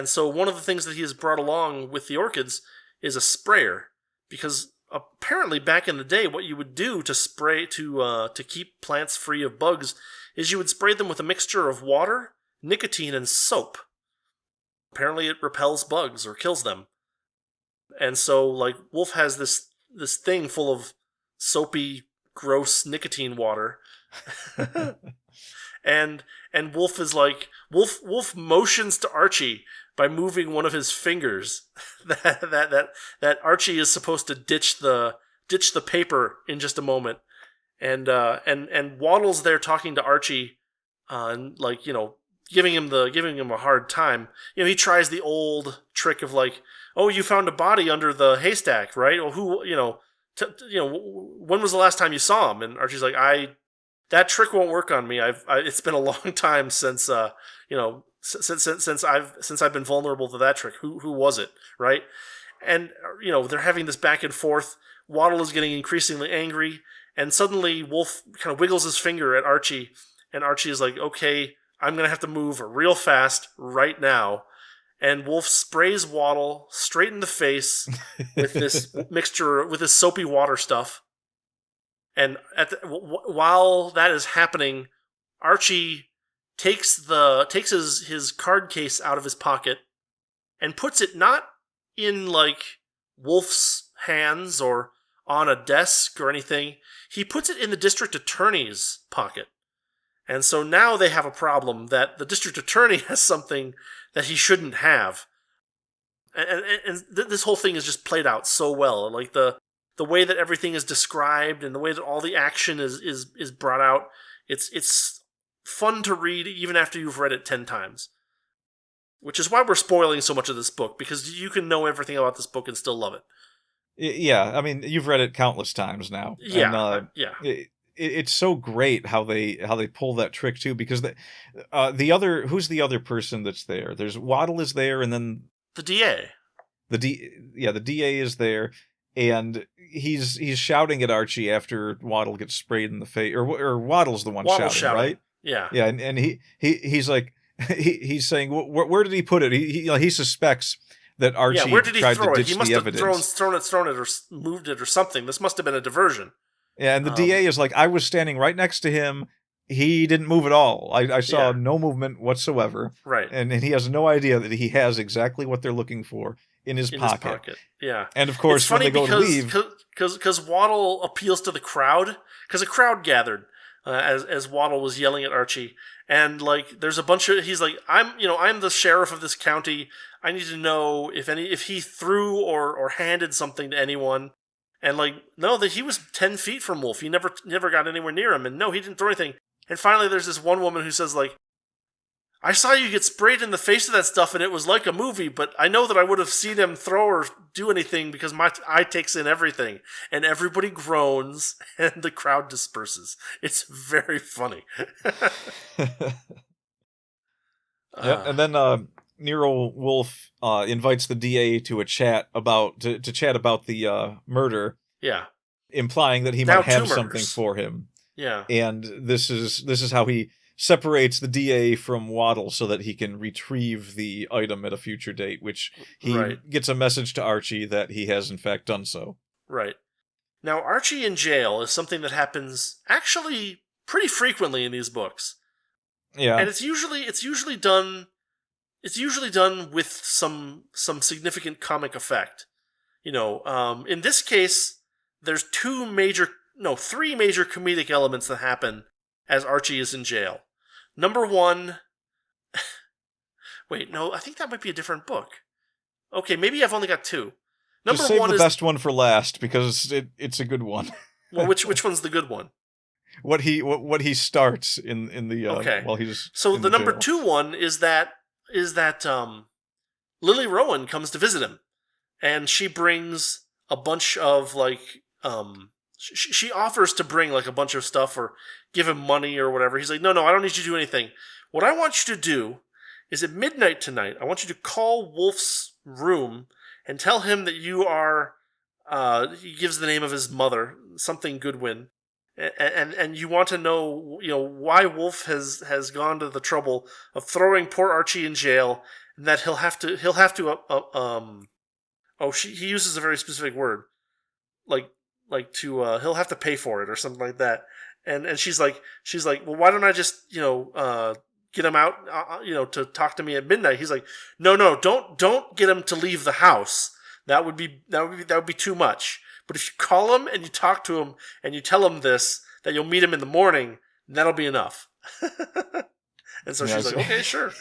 A: so one of the things that he has brought along with the orchids is a sprayer, because apparently back in the day, what you would do to spray to keep plants free of bugs is you would spray them with a mixture of water, nicotine, and soap. Apparently, it repels bugs or kills them, and so like Wolfe has this thing full of soapy, gross nicotine water. And Wolfe is like Wolfe motions to Archie by moving one of his fingers that Archie is supposed to ditch the paper in just a moment, and Waddle's there talking to Archie, and like giving him a hard time. He tries the old trick of like, oh, you found a body under the haystack, right? Well, who when was the last time you saw him? And Archie's like, that trick won't work on me. It's been a long time since since I've been vulnerable to that trick. Who was it, right? And, they're having this back and forth. Waddle is getting increasingly angry, and suddenly Wolfe kind of wiggles his finger at Archie, and Archie is like, okay, I'm going to have to move real fast right now. And Wolfe sprays Waddle straight in the face with this mixture, with this soapy water stuff. And while that is happening, Archie takes his card case out of his pocket and puts it not in like Wolfe's hands or on a desk or anything. He puts it in the district attorney's pocket. And so now they have a problem that the district attorney has something that he shouldn't have. And this whole thing is just played out so well. Like the way that everything is described and the way that all the action is brought out, it's fun to read even after you've read it 10 times. Which is why we're spoiling so much of this book, because you can know everything about this book and still love it.
C: Yeah, I mean, you've read it countless times now.
A: Yeah,
C: and, it's so great how they pull that trick too, because who's the other person that's there? There's Waddle is there, and then
A: the DA.
C: The DA is there, and he's shouting at Archie after Waddle gets sprayed in the face, or Waddle's the one shouting, right?
A: Yeah,
C: yeah, and he's like he's saying, where did he put it? He suspects that Archie
A: where did he
C: tried
A: throw
C: to
A: it?
C: ditch
A: He must
C: the
A: have
C: evidence.
A: thrown it, or moved it, or something. This must have been a diversion.
C: Yeah, and the DA is like, I was standing right next to him. He didn't move at all. I saw no movement whatsoever.
A: Right.
C: And he has no idea that he has exactly what they're looking for in his pocket.
A: Yeah.
C: And of course, when they go to leave,
A: because Waddle appeals to the crowd, because a crowd gathered as Waddle was yelling at Archie, and like there's a bunch of, he's like, I'm the sheriff of this county. I need to know if he threw or handed something to anyone. And like, no, that he was 10 feet from Wolfe. He never got anywhere near him. And no, he didn't throw anything. And finally, there's this one woman who says, like, I saw you get sprayed in the face with that stuff, and it was like a movie, but I know that I would have seen him throw or do anything because my eye takes in everything. And everybody groans, and the crowd disperses. It's very funny.
C: and then Nero Wolfe invites the DA to chat about the murder.
A: Yeah.
C: Implying that he
A: now
C: might have something for him.
A: Yeah.
C: And this is how he separates the DA from Waddle so that he can retrieve the item at a future date, which he gets a message to Archie that he has in fact done so.
A: Right. Now, Archie in jail is something that happens actually pretty frequently in these books.
C: Yeah.
A: And it's usually done with some significant comic effect. In this case, there's three major comedic elements that happen as Archie is in jail. Number one, wait, no, I think that might be a different book. Okay, maybe I've only got two. Number
C: Just save
A: one
C: the best one for last because it's a good one.
A: Well, which one's the good one?
C: What he starts in the while he's
A: so
C: in
A: the number
C: jail.
A: 2 one is that Lily Rowan comes to visit him, and she brings a bunch of like she offers to bring like a bunch of stuff or give him money or whatever. He's like, no, I don't need you to do anything. What I want you to do is at midnight tonight, I want you to call Wolfe's room and tell him that you are. He gives the name of his mother, something Goodwin. And you want to know, why Wolfe has gone to the trouble of throwing poor Archie in jail, and that he uses a very specific word, he'll have to pay for it or something like that. And she's like, well, why don't I just get him out, to talk to me at midnight? He's like, no, don't get him to leave the house. That would be too much. But if you call him and you talk to him and you tell him that you'll meet him in the morning, that'll be enough. And so she's like, okay, sure.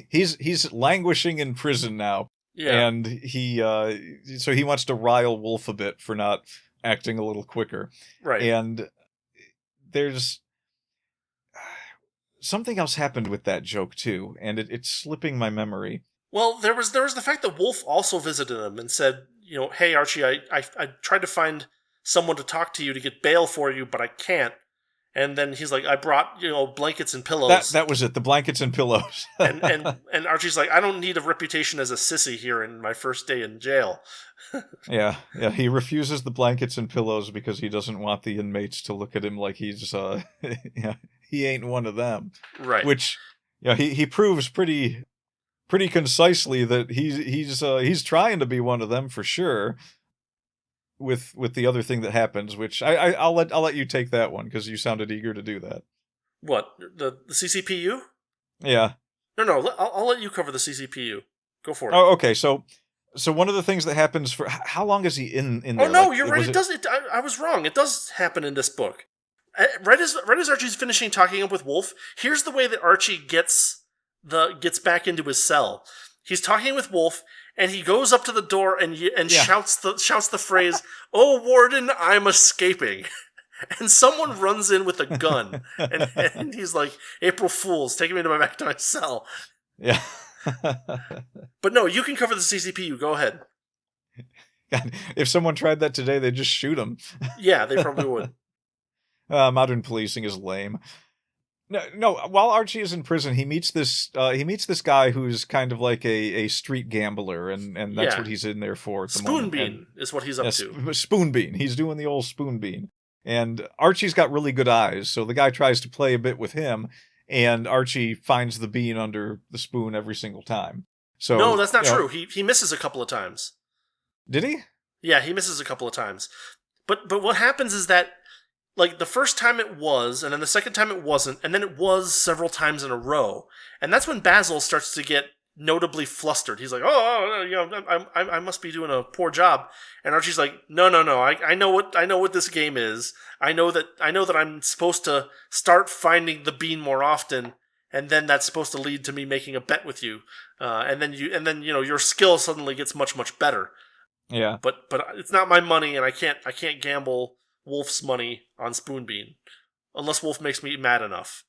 C: He's languishing in prison now.
A: Yeah.
C: And he wants to rile Wolfe a bit for not acting a little quicker.
A: Right.
C: And there's something else happened with that joke too, and it's slipping my memory.
A: Well, there was the fact that Wolfe also visited him and said, hey, Archie, I tried to find someone to talk to you to get bail for you, but I can't. And then he's like, I brought, blankets and pillows.
C: That was it, the blankets and pillows.
A: and Archie's like, I don't need a reputation as a sissy here in my first day in jail.
C: Yeah, he refuses the blankets and pillows because he doesn't want the inmates to look at him like he's, he ain't one of them.
A: Right.
C: Which, he proves pretty concisely that he's trying to be one of them for sure. With the other thing that happens, which I'll let you take that one because you sounded eager to do that.
A: What, the CCPU?
C: Yeah.
A: No, I'll let you cover the CCPU. Go for it.
C: Oh, okay. So one of the things that happens for how long is he in there?
A: Oh no, you're right. It does. I was wrong. It does happen in this book. Right as Archie's finishing talking up with Wolfe, here's the way that Archie gets back into his cell. He's talking with Wolfe, and he goes up to the door and shouts the phrase, "Oh, Warden, I'm escaping." And someone runs in with a gun, and he's like, "April Fools, take me back to my cell."
C: Yeah.
A: But no, you can cover the CCPU. Go ahead.
C: God, if someone tried that today, they'd just shoot him.
A: Yeah, they probably would.
C: Modern policing is lame. No. While Archie is in prison, he meets this guy who's kind of like a street gambler, and that's what he's in there for. At the
A: Spoonbean is what he's up to.
C: Spoonbean. He's doing the old Spoonbean. And Archie's got really good eyes, so the guy tries to play a bit with him, and Archie finds the bean under the spoon every single time. So
A: no, that's not true. He misses a couple of times.
C: Did he?
A: Yeah, he misses a couple of times. But what happens is that, like, the first time it was, and then the second time it wasn't, and then it was several times in a row. And that's when Basil starts to get notably flustered. He's like, I must be doing a poor job. And Archie's like, no, I know what this game is. I know that I'm supposed to start finding the bean more often, and then that's supposed to lead to me making a bet with you. And then your skill suddenly gets much, much better.
C: Yeah.
A: But it's not my money, and I can't gamble Wolfe's money on Spoonbean unless Wolfe makes me mad enough.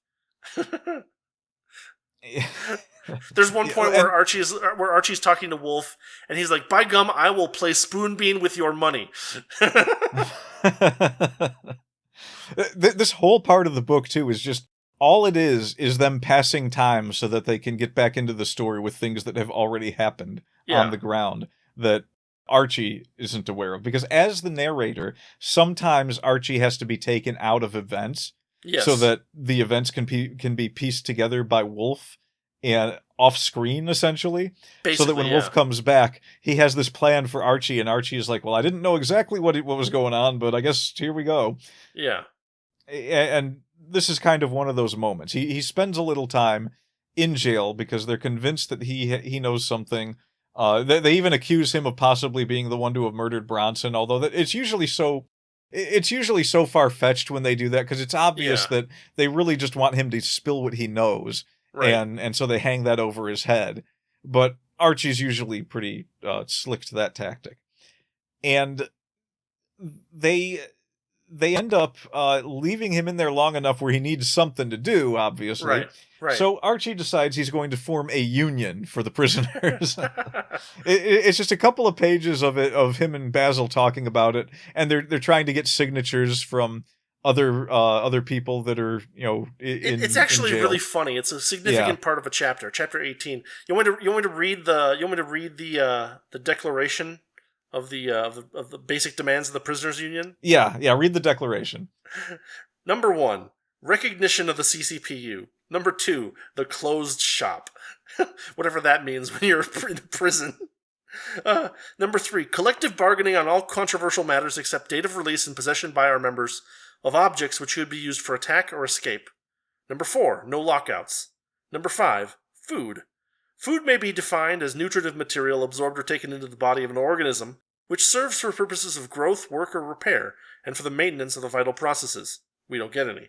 A: There's one point where Archie's talking to Wolfe, and he's like, "By gum, I will play Spoonbean with your money."
C: This whole part of the book too is just all it is them passing time so that they can get back into the story with things that have already happened on the ground that Archie isn't aware of. Because as the narrator, sometimes Archie has to be taken out of events so that the events can be pieced together by Wolfe and off screen, essentially. Basically, so that when Wolfe comes back, he has this plan for Archie, and Archie is like, well, I didn't know exactly what was going on, but I guess here we go.
A: Yeah.
C: And this is kind of one of those moments. He spends a little time in jail because they're convinced that he knows something. They even accuse him of possibly being the one to have murdered Bronson, although it's usually so far-fetched when they do that, because it's obvious that they really just want him to spill what he knows, right. and so they hang that over his head. But Archie's usually pretty slick to that tactic. And they end up leaving him in there long enough where he needs something to do, obviously.
A: Right.
C: So Archie decides he's going to form a union for the prisoners. It's just a couple of pages of him and Basil talking about it, and they're trying to get signatures from other people that are
A: it's actually really funny. It's a significant part of a chapter 18. You want me to read the declaration of the basic demands of the prisoners union?
C: Yeah, read the declaration.
A: Number 1, recognition of the CCPU. Number 2, the closed shop. Whatever that means when you're in prison. Number 3, collective bargaining on all controversial matters except date of release and possession by our members of objects which could be used for attack or escape. Number 4, no lockouts. Number 5, food. Food may be defined as nutritive material absorbed or taken into the body of an organism, which serves for purposes of growth, work, or repair, and for the maintenance of the vital processes. We don't get any.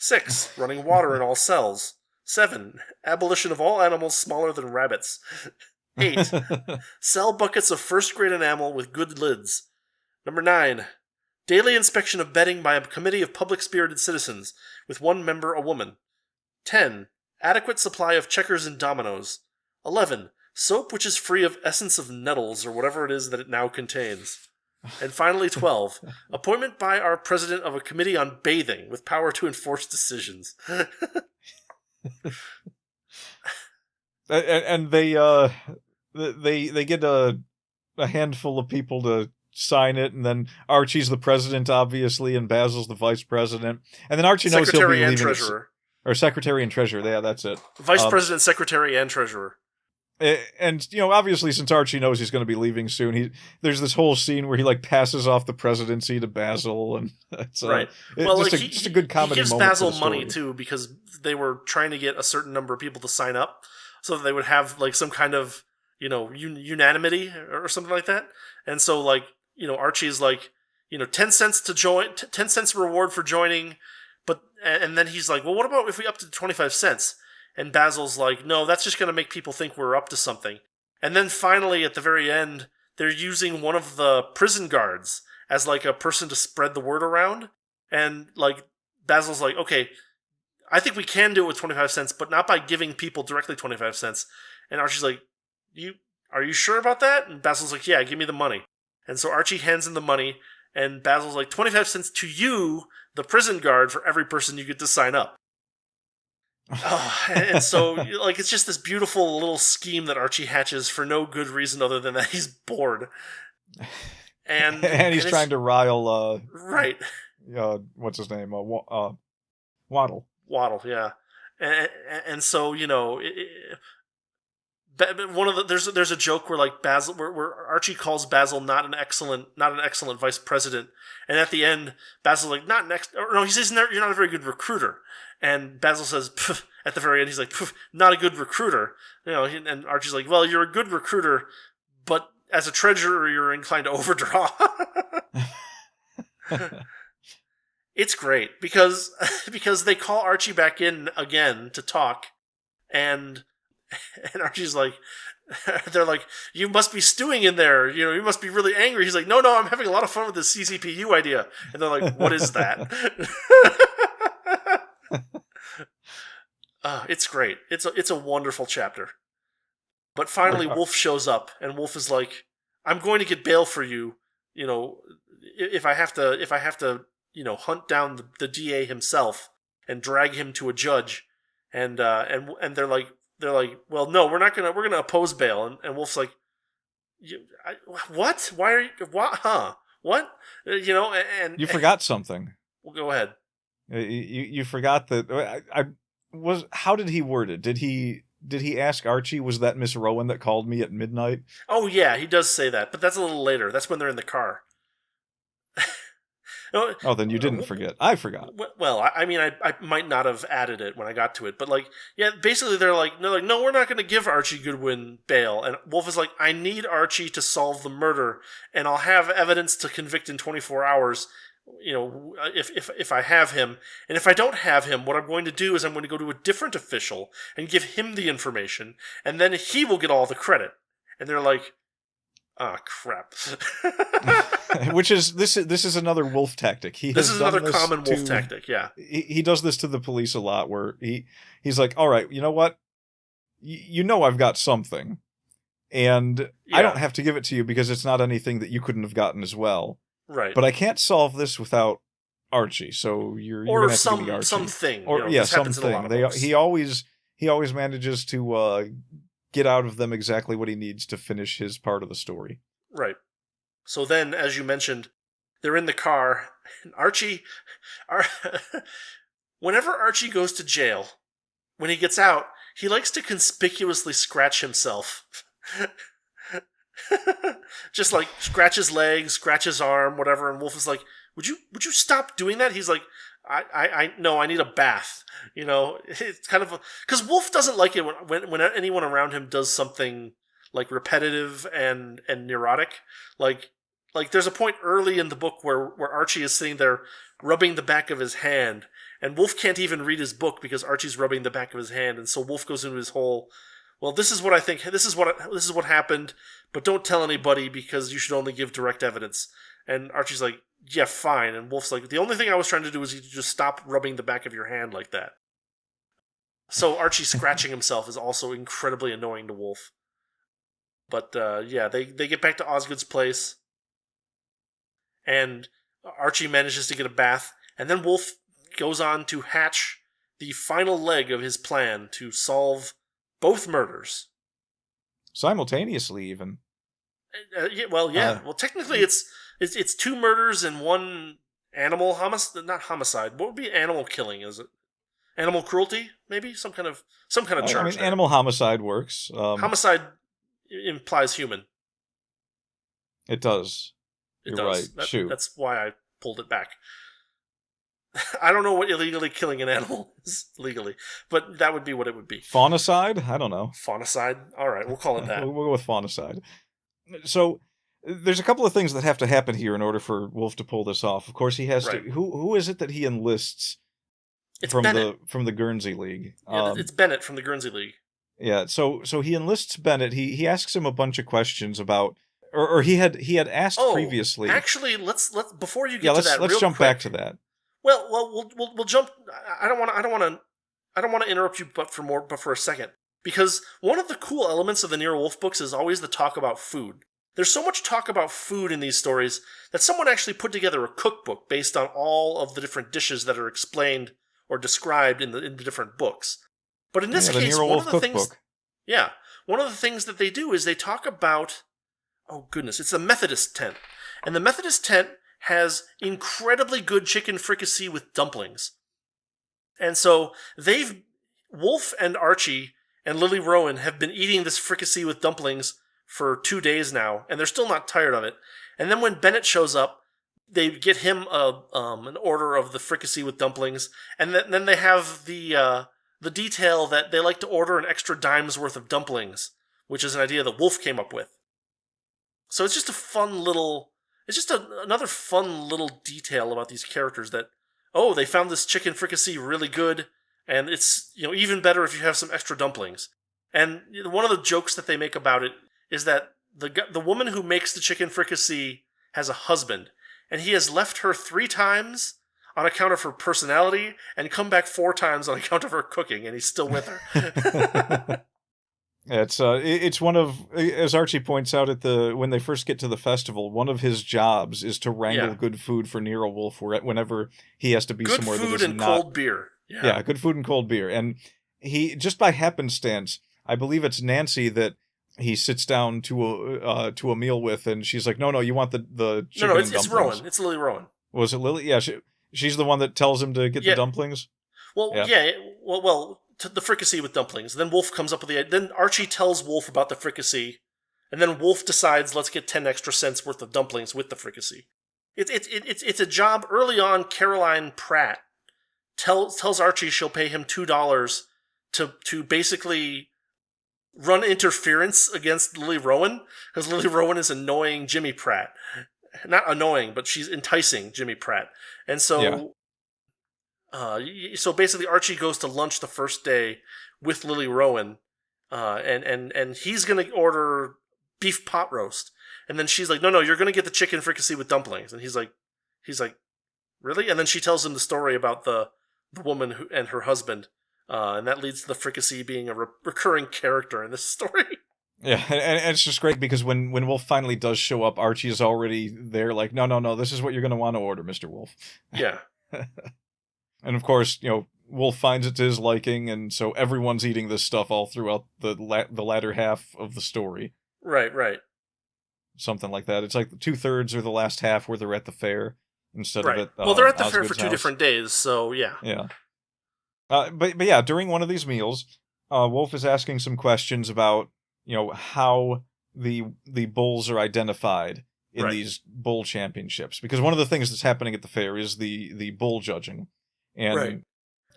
A: 6, running water in all cells. 7, abolition of all animals smaller than rabbits. 8, sell buckets of first-grade enamel with good lids. Number 9, daily inspection of bedding by a committee of public-spirited citizens, with one member a woman. 10, adequate supply of checkers and dominoes. 11, soap which is free of essence of nettles, or whatever it is that it now contains. And finally, 12. Appointment by our president of a committee on bathing with power to enforce decisions.
C: And they get a handful of people to sign it, and then Archie's the president, obviously, and Basil's the vice president. And then Archie knows he'll be
A: Secretary and
C: leaving.
A: treasurer.
C: Or secretary and treasurer, yeah, that's it.
A: Vice president, secretary, and treasurer.
C: And, obviously, since Archie knows he's going to be leaving soon, there's this whole scene where he, passes off the presidency to Basil, and it's
A: right.
C: just a good comedy moment.
A: He gives Basil money, too, because they were trying to get a certain number of people to sign up so that they would have, some kind of, unanimity or something like that. And so, Archie's 10 cents to join, 10 cents reward for joining, and then he's like, well, what about if we up to 25 cents? And Basil's like, no, that's just going to make people think we're up to something. And then finally, at the very end, they're using one of the prison guards as a person to spread the word around. And Basil's like, okay, I think we can do it with 25 cents, but not by giving people directly 25 cents. And Archie's like, are you sure about that? And Basil's like, yeah, give me the money. And so Archie hands him the money, and Basil's like, 25 cents to you, the prison guard, for every person you get to sign up. And so, it's just this beautiful little scheme that Archie hatches for no good reason other than that he's bored. And
C: he's trying to rile,
A: right.
C: What's his name? Waddle.
A: Waddle, yeah. And so, there's a joke where Basil, where Archie calls Basil not an excellent vice president, and at the end Basil's like, he says, you're not a very good recruiter, and Basil says, Pff, at the very end he's like, not a good recruiter, and Archie's like, well, you're a good recruiter, but as a treasurer you're inclined to overdraw. It's great because they call Archie back in again to talk, and Archie's like, they're like, you must be stewing in there, you must be really angry. He's like, no, I'm having a lot of fun with this CCPU idea. And they're like, what is that? It's great. It's a wonderful chapter. But finally Wolfe shows up, and Wolfe is like, I'm going to get bail for you, if I have to hunt down the DA himself and drag him to a judge. And they're like, well, no, we're gonna oppose bail. And Wolfe's like, what? Why are you, what? Huh? What? And
C: you forgot something.
A: Well, go ahead.
C: You forgot that. How did he word it? Did he ask Archie, was that Miss Rowan that called me at midnight?
A: Oh yeah, he does say that, but that's a little later. That's when they're in the car.
C: Oh, then you didn't forget. I forgot.
A: Well, I mean, I might not have added it when I got to it, but basically they're like, no, we're not going to give Archie Goodwin bail. And Wolfe is like, I need Archie to solve the murder, and I'll have evidence to convict in 24 hours. If I have him, and if I don't have him, what I'm going to do is I'm going to go to a different official and give him the information, and then he will get all the credit. And they're like, crap.
C: Which is this is another Wolfe tactic.
A: This is another common Wolfe tactic. Yeah,
C: he does this to the police a lot, where he's like, all right, you know what? I've got something, and I don't have to give it to you because it's not anything that you couldn't have gotten as well.
A: Right.
C: But I can't solve this without Archie, so you're gonna have to give me Archie.
A: Something.
C: Something. He always manages to get out of them exactly what he needs to finish his part of the story.
A: Right. So then, as you mentioned, they're in the car, and whenever Archie goes to jail, when he gets out, he likes to conspicuously scratch himself. Just scratch his leg, scratch his arm, whatever. And Wolfe is like, would you stop doing that? He's like, I need a bath. It's kind of because Wolfe doesn't like it when anyone around him does something repetitive and neurotic. There's a point early in the book where Archie is sitting there rubbing the back of his hand, and Wolfe can't even read his book because Archie's rubbing the back of his hand, and so Wolfe goes into his whole, well, this is what I think, this is what happened, but don't tell anybody because you should only give direct evidence. And Archie's like, yeah, fine. And Wolfe's like, the only thing I was trying to do was you just stop rubbing the back of your hand like that. So Archie scratching himself is also incredibly annoying to Wolfe. But they get back to Osgood's place. and Archie manages to get a bath, and then Wolfe goes on to hatch the final leg of his plan to solve both murders.
C: Simultaneously, even.
A: Yeah. Well, technically, it's two murders and one animal homicide. Not homicide. What would be animal killing? Is it animal cruelty? Maybe some kind of charge.
C: I mean,
A: there.
C: animal homicide works.
A: Homicide implies human.
C: It does.
A: It
C: You're
A: does.
C: right. Shoot.
A: That's why I pulled it back. I don't know what illegally killing an animal is legally, but that would be what it would be.
C: Faunacide? I don't know.
A: Faunacide? All right, we'll call it that.
C: We'll go with faunacide. So there's a couple of things that have to happen here in order for Wolfe to pull this off. Of course, he has to. Who is it that he enlists?
A: It's
C: from
A: Bennett.
C: the Guernsey League.
A: Yeah, it's Bennett from the Guernsey League.
C: Yeah, so he enlists Bennett. He asks him a bunch of questions about, or he had asked previously.
A: Actually, let's before you get to that,
C: let's jump back to that.
A: Well, we'll jump. I don't want to interrupt you, but for a second, because one of the cool elements of the Nero Wolfe books is always the talk about food. There's so much talk about food in these stories that someone actually put together a cookbook based on all of the different dishes that are explained or described in the different books. But in this case, one of the things that they do is they talk about, oh goodness, it's a Methodist tent. And the Methodist tent has incredibly good chicken fricassee with dumplings. And so Wolfe and Archie and Lily Rowan have been eating this fricassee with dumplings for 2 days now, and they're still not tired of it. And then when Bennett shows up, they get him an order of the fricassee with dumplings, and then they have the detail that they like to order an extra dime's worth of dumplings, which is an idea that Wolfe came up with. So it's just another fun little detail about these characters that, they found this chicken fricassee really good, and it's even better if you have some extra dumplings. And one of the jokes that they make about it is that the woman who makes the chicken fricassee has a husband, and he has left her 3 times on account of her personality and come back 4 times on account of her cooking, and he's still with her.
C: It's one of, as Archie points out when they first get to the festival, one of his jobs is to wrangle good food for Nero Wolfe whenever he has to be somewhere that is not...
A: Good food and cold beer.
C: Yeah, good food and cold beer. And he, just by happenstance, I believe it's Nancy that he sits down to a meal with, and she's like, no, you want the chicken and dumplings.
A: It's Rowan. It's Lily Rowan.
C: Was it Lily? Yeah, she's the one that tells him to get the dumplings?
A: Well, the fricassee with dumplings. Then Wolfe comes up with then Archie tells Wolfe about the fricassee, and then Wolfe decides, let's get 10 extra cents worth of dumplings with the fricassee. It's a job early on. Caroline Pratt tells Archie she'll pay him $2 to basically run interference against Lily Rowan, because Lily Rowan is annoying Jimmy Pratt. Not annoying, but she's enticing Jimmy Pratt. And so, so basically Archie goes to lunch the first day with Lily Rowan, and he's going to order beef pot roast. And then she's like, no, you're going to get the chicken fricassee with dumplings. And he's like, really? And then she tells him the story about the woman and her husband. And that leads to the fricassee being a recurring character in this story.
C: Yeah, and it's just great because when Wolfe finally does show up, Archie is already there like, no, this is what you're going to want to order, Mr. Wolfe.
A: Yeah.
C: And of course, Wolfe finds it to his liking, and so everyone's eating this stuff all throughout the latter half of the story.
A: Right.
C: Something like that. It's like 2/3 or the last half where they're at the fair instead of at
A: well, they're at the fair
C: Osgood's
A: for 2
C: house.
A: different days, so yeah.
C: Yeah. But yeah, during one of these meals, Wolfe is asking some questions about, how the bulls are identified in these bull championships. Because one of the things that's happening at the fair is the bull judging. And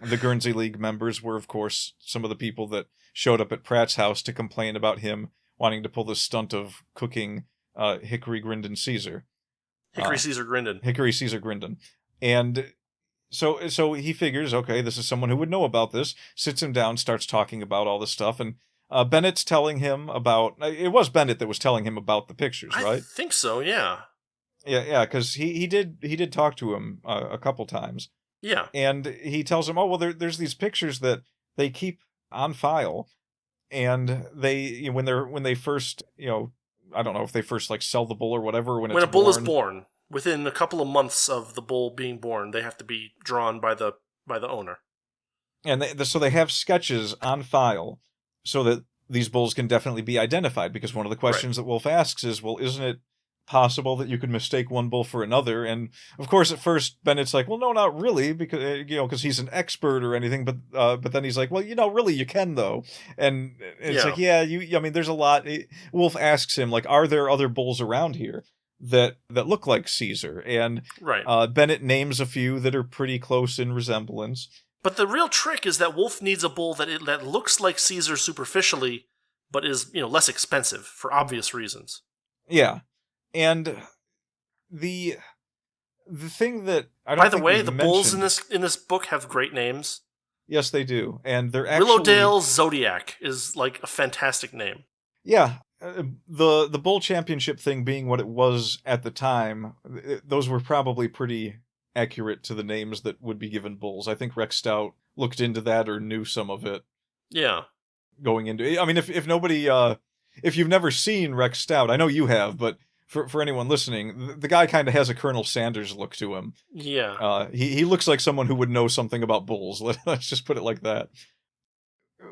C: the Guernsey League members were, of course, some of the people that showed up at Pratt's house to complain about him wanting to pull this stunt of cooking Hickory Grindon Caesar.
A: Hickory Caesar Grindon.
C: Hickory Caesar Grindon. And so he figures, okay, this is someone who would know about this, sits him down, starts talking about all this stuff, and Bennett's telling him about... It was Bennett that was telling him about the pictures, right?
A: I think so, yeah.
C: Yeah, because he did talk to him a couple times.
A: Yeah.
C: And he tells him, there's these pictures that they keep on file, and they when they first, I don't know if they first like sell the bull or whatever when
A: a bull is born. Within a couple of months of the bull being born, they have to be drawn by the owner.
C: And so they have sketches on file so that these bulls can definitely be identified, because one of the questions that Wolfe asks is, well, isn't it possible that you could mistake one bull for another? And of course, at first, Bennett's like, well, no, not really, because he's an expert or anything. But then he's like, well, really, you can, though. And it's like, there's a lot. Wolfe asks him, like, are there other bulls around here that look like Caesar? And Bennett names a few that are pretty close in resemblance.
A: But the real trick is that Wolfe needs a bull that looks like Caesar superficially, but is less expensive for obvious reasons.
C: Yeah, and the thing that I don't.
A: By the way, the bulls in this book have great names.
C: Yes, they do, and they're actually
A: Willowdale Zodiac is like a fantastic name.
C: Yeah, the bull championship thing being what it was at the time, those were probably pretty accurate to the names that would be given bulls. I think Rex Stout looked into that or knew some of it.
A: Yeah.
C: Going into it. I mean, if nobody, if you've never seen Rex Stout, I know you have, but for anyone listening, the guy kind of has a Colonel Sanders look to him.
A: Yeah.
C: He looks like someone who would know something about bulls. Let's just put it like that.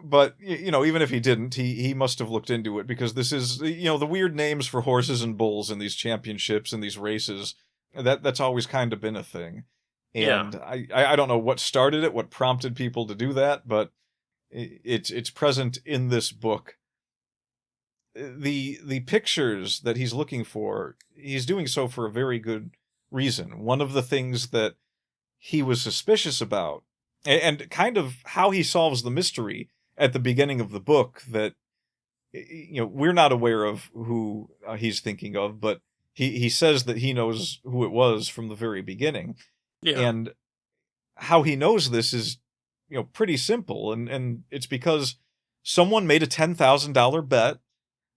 C: But, even if he didn't, he must have looked into it, because this is, the weird names for horses and bulls in these championships and these races. That's always kind of been a thing. And I don't know what started it, what prompted people to do that, but it's present in this book. The pictures that he's looking for, he's doing so for a very good reason. One of the things that he was suspicious about, and kind of how he solves the mystery at the beginning of the book, that we're not aware of who he's thinking of, but he says that he knows who it was from the very beginning.
A: Yeah.
C: And how he knows this is, pretty simple. And it's because someone made a $10,000 bet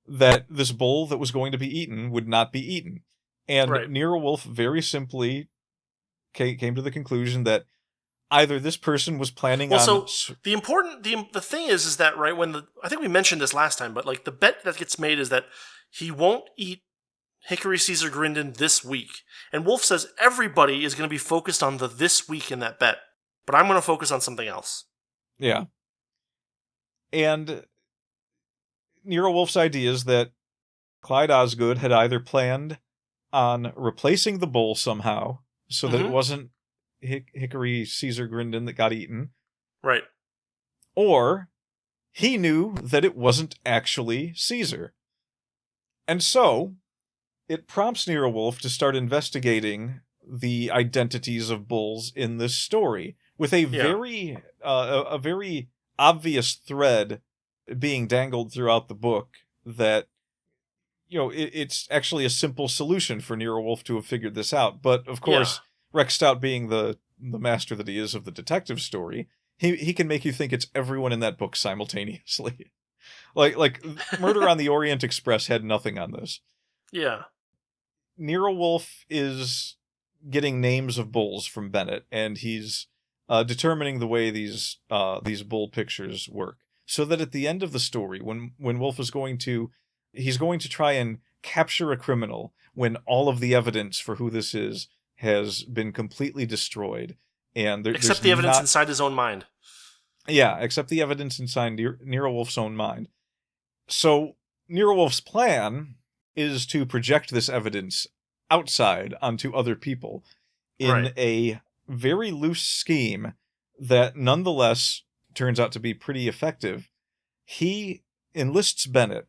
C: that this bull that was going to be eaten would not be eaten. And Nero Wolfe very simply came to the conclusion that either this person was planning on...
A: So the thing is that, I think we mentioned this last time, but like the bet that gets made is that he won't eat Hickory Caesar Grindon this week. And Wolfe says everybody is going to be focused on the this week in that bet, but I'm going to focus on something else.
C: Yeah. And Nero Wolfe's idea is that Clyde Osgood had either planned on replacing the bull somehow so that it wasn't Hickory Caesar Grindon that got eaten.
A: Right.
C: Or he knew that it wasn't actually Caesar. And so it prompts Nero Wolfe to start investigating the identities of bulls in this story, with a very obvious thread being dangled throughout the book that, it's actually a simple solution for Nero Wolfe to have figured this out. But of course, Rex Stout, being the master that he is of the detective story, he can make you think it's everyone in that book simultaneously. like Murder on the Orient Express had nothing on this.
A: Yeah.
C: Nero Wolfe is getting names of bulls from Bennett, and he's determining the way these bull pictures work, so that at the end of the story, when Wolfe is he's going to try and capture a criminal when all of the evidence for who this is has been completely destroyed, and
A: except the evidence inside his own mind.
C: Yeah, except the evidence inside Nero Wolfe's own mind. So Nero Wolfe's plan is to project this evidence outside onto other people in a very loose scheme that nonetheless turns out to be pretty effective. He enlists Bennett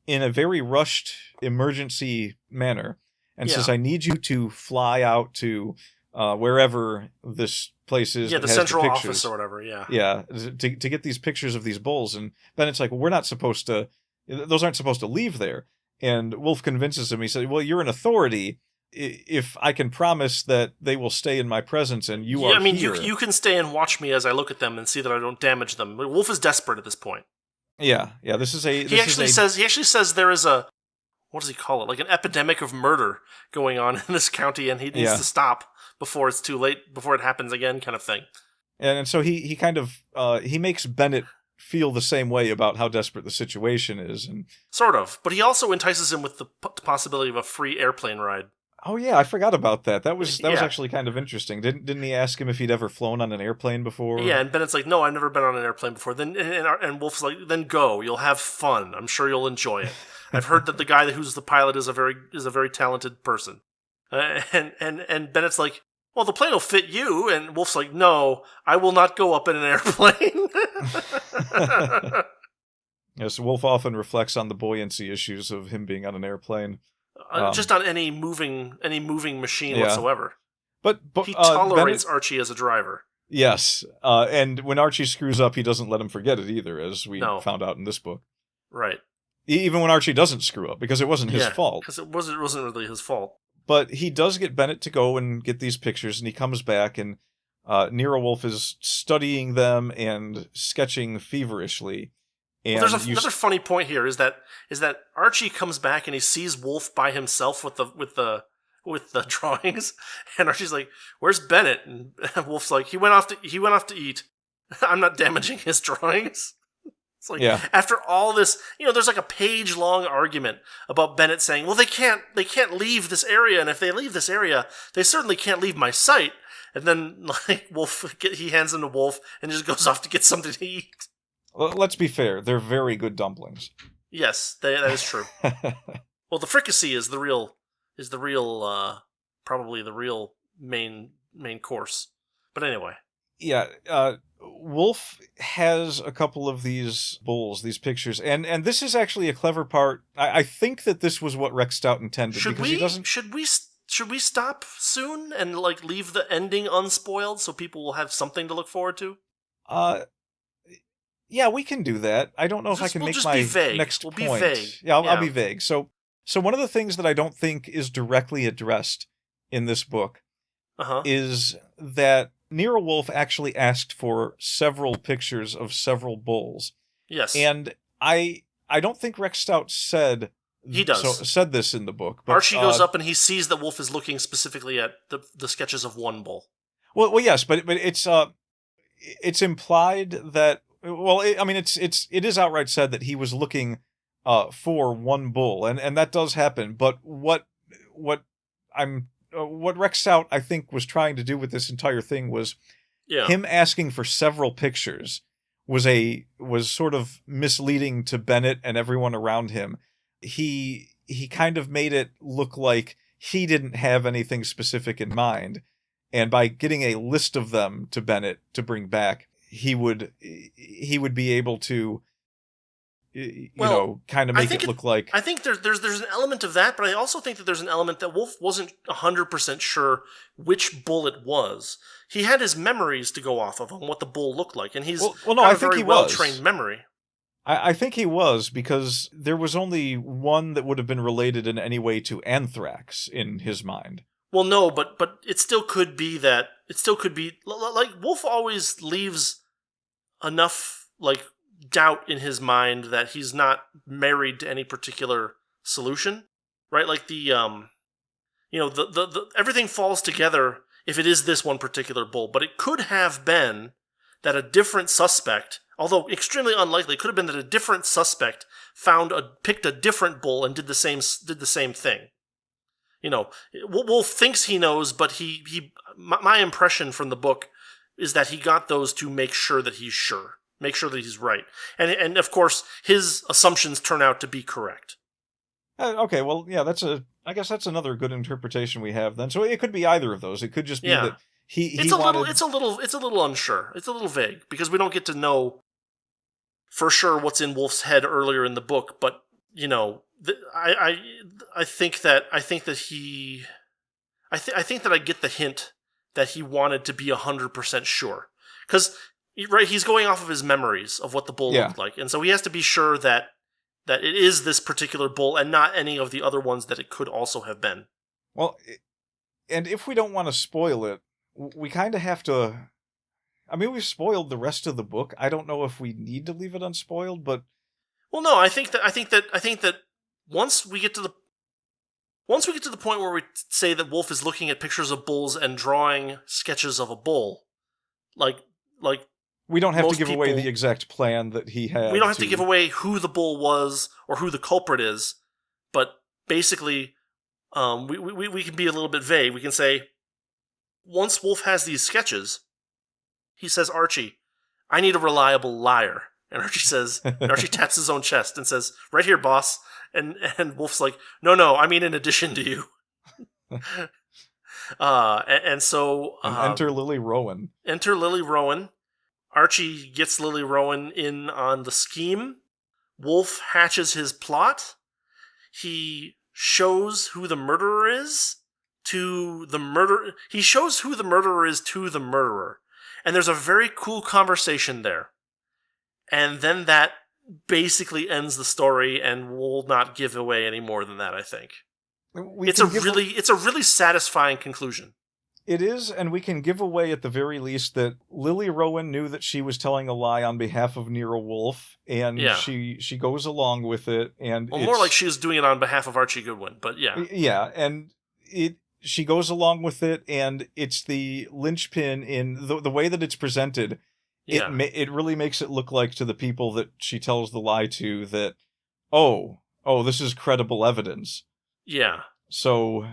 C: in a very rushed emergency manner and says, I need you to fly out to wherever this place is.
A: Yeah, the central office or whatever,
C: Yeah, to get these pictures of these bulls. And Bennett's like, well, we're not supposed to, those aren't supposed to leave there. And Wolfe convinces him, he said, well, you're an authority. If I can promise that they will stay in my presence and you are here.
A: You can stay and watch me as I look at them and see that I don't damage them. Wolfe is desperate at this point.
C: Yeah, this is a...
A: He actually says there is a, what does he call it? Like an epidemic of murder going on in this county, and he needs to stop before it's too late, before it happens again, kind of thing.
C: And so he kind of, he makes Bennett feel the same way about how desperate the situation is. And
A: sort of. But he also entices him with the possibility of a free airplane ride.
C: Oh yeah, I forgot about that. That was
A: Yeah.
C: actually kind of interesting. Didn't he ask him if he'd ever flown on an airplane before?
A: Yeah, and Bennett's like, no, I've never been on an airplane before. Then and Wolf's like, then go. You'll have fun. I'm sure you'll enjoy it. I've heard that the guy who's the pilot is a very talented person. And Bennett's like, well, the plane will fit you. And Wolf's like, no, I will not go up in an airplane.
C: Yes, Wolfe often reflects on the buoyancy issues of him being on an airplane.
A: Just on any moving machine
C: Yeah.
A: whatsoever.
C: But
A: He tolerates
C: Bennett,
A: Archie as a driver.
C: yes, and when Archie screws up, he doesn't let him forget it either, as we found out in this book.
A: Right.
C: Even when Archie doesn't screw up, because it wasn't his fault.
A: Because it wasn't really his fault.
C: But he does get Bennett to go and get these pictures, and he comes back, and Nero Wolfe is studying them and sketching feverishly. And
A: well, there's another funny point here is that Archie comes back and he sees Wolfe by himself with the drawings, and Archie's like, "Where's Bennett?" And Wolfe's like, "He went off to eat. I'm not damaging his drawings." It's like, after all this, there's like a page-long argument about Bennett saying, well, they can't leave this area, and if they leave this area, they certainly can't leave my site. And then, like, he hands them to Wolfe and just goes off to get something to eat.
C: Well, let's be fair, they're very good dumplings.
A: Yes, that is true. Well, the fricassee is probably the real main course. But anyway.
C: Yeah, Wolfe has a couple of these bowls, these pictures, and this is actually a clever part. I think that this was what Rex Stout intended. Should
A: we stop soon and like leave the ending unspoiled so people will have something to look forward to?
C: Yeah, we can do that. I don't know if I can make my next point. Be vague. Yeah, I'll be vague. So one of the things that I don't think is directly addressed in this book is that Nero Wolfe actually asked for several pictures of several bulls.
A: Yes.
C: And I don't think Rex Stout said this in the book. But,
A: Archie goes up and he sees that Wolfe is looking specifically at the sketches of one bull.
C: Well, yes, but it's implied that it is outright said that he was looking for one bull, and that does happen. But what Rex Stout, I think, was trying to do with this entire thing was him asking for several pictures was sort of misleading to Bennett and everyone around him. He kind of made it look like he didn't have anything specific in mind, and by getting a list of them to Bennett to bring back, he would be able to kind of make it look like...
A: I think there's an element of that, but I also think that there's an element that Wolfe wasn't 100% sure which bull it was. He had his memories to go off of on what the bull looked like, and he's
C: I think he was.
A: well-trained memory.
C: I think he was, because there was only one that would have been related in any way to anthrax in his mind.
A: Well, no, but it still could be that... It still could be... Like, Wolfe always leaves enough, like, doubt in his mind that he's not married to any particular solution, right? Like the everything falls together if it is this one particular bull, but it could have been that a different suspect, although extremely unlikely, could have been that a different suspect picked a different bull and did the same thing. Wolfe thinks he knows, but my impression from the book is that he got those to make sure that he's sure. Make sure that he's right. And of course, his assumptions turn out to be correct.
C: Okay, well, yeah, I guess that's another good interpretation we have then. So it could be either of those. It could just be that it's a little unsure. It's a little vague, because we don't get to know for sure what's in Wolfe's head earlier in the book, but, I think that I get the hint that he wanted to be 100% sure. Because... Right, he's going off of his memories of what the bull looked like, and so he has to be sure that it is this particular bull and not any of the other ones that it could also have been. Well, and if we don't want to spoil it, we kind of have to... I mean, we've spoiled the rest of the book. I don't know if we need to leave it unspoiled, but...
A: Well, no, I think that once we get to the point where we say that Wolfe is looking at pictures of bulls and drawing sketches of a bull, like
C: we don't have to give away the exact plan that he had.
A: We don't have to give away who the bull was or who the culprit is, but basically, we can be a little bit vague. We can say, once Wolfe has these sketches, he says, Archie, I need a reliable liar. And Archie taps his own chest and says, right here, boss. And Wolfe's like, no, I mean in addition to you. So...
C: And enter Lily Rowan.
A: Enter Lily Rowan. Archie gets Lily Rowan in on the scheme. Wolfe hatches his plot. He shows who the murderer is to the murderer. He shows who the murderer is to the murderer. And there's a very cool conversation there. And then that basically ends the story and will not give away any more than that, I think. It's a really satisfying conclusion.
C: It is, and we can give away at the very least that Lily Rowan knew that she was telling a lie on behalf of Nero Wolfe, and she goes along with it. And
A: more like she was doing it on behalf of Archie Goodwin, but yeah.
C: Yeah, and she goes along with it, and it's the linchpin in the way that it's presented. Yeah. It really makes it look like to the people that she tells the lie to that, oh, this is credible evidence.
A: Yeah.
C: So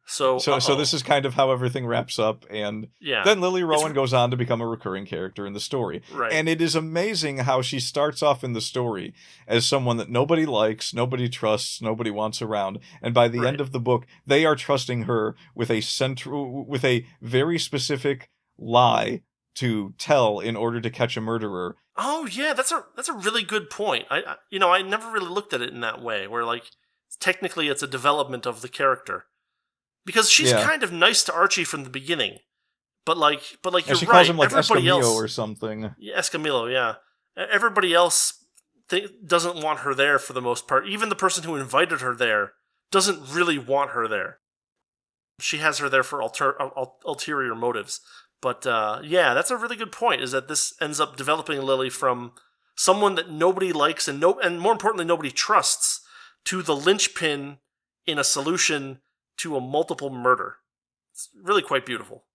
C: this is kind of how everything wraps up, and then Lily Rowan goes on to become a recurring character in the story.
A: Right.
C: And it is amazing how she starts off in the story as someone that nobody likes, nobody trusts, nobody wants around, and by the end of the book, they are trusting her with a very specific lie to tell in order to catch a murderer.
A: Oh yeah, that's a really good point. I never really looked at it in that way, where like technically it's a development of the character. Because she's kind of nice to Archie from the beginning, but you're right.
C: She calls him like
A: everybody
C: Escamillo
A: else,
C: or something.
A: Yeah, Escamillo, yeah. Everybody else doesn't want her there for the most part. Even the person who invited her there doesn't really want her there. She has her there for ulterior motives. But that's a really good point. Is that this ends up developing Lily from someone that nobody likes and more importantly nobody trusts to the linchpin in a solution to a multiple murder. It's really quite beautiful.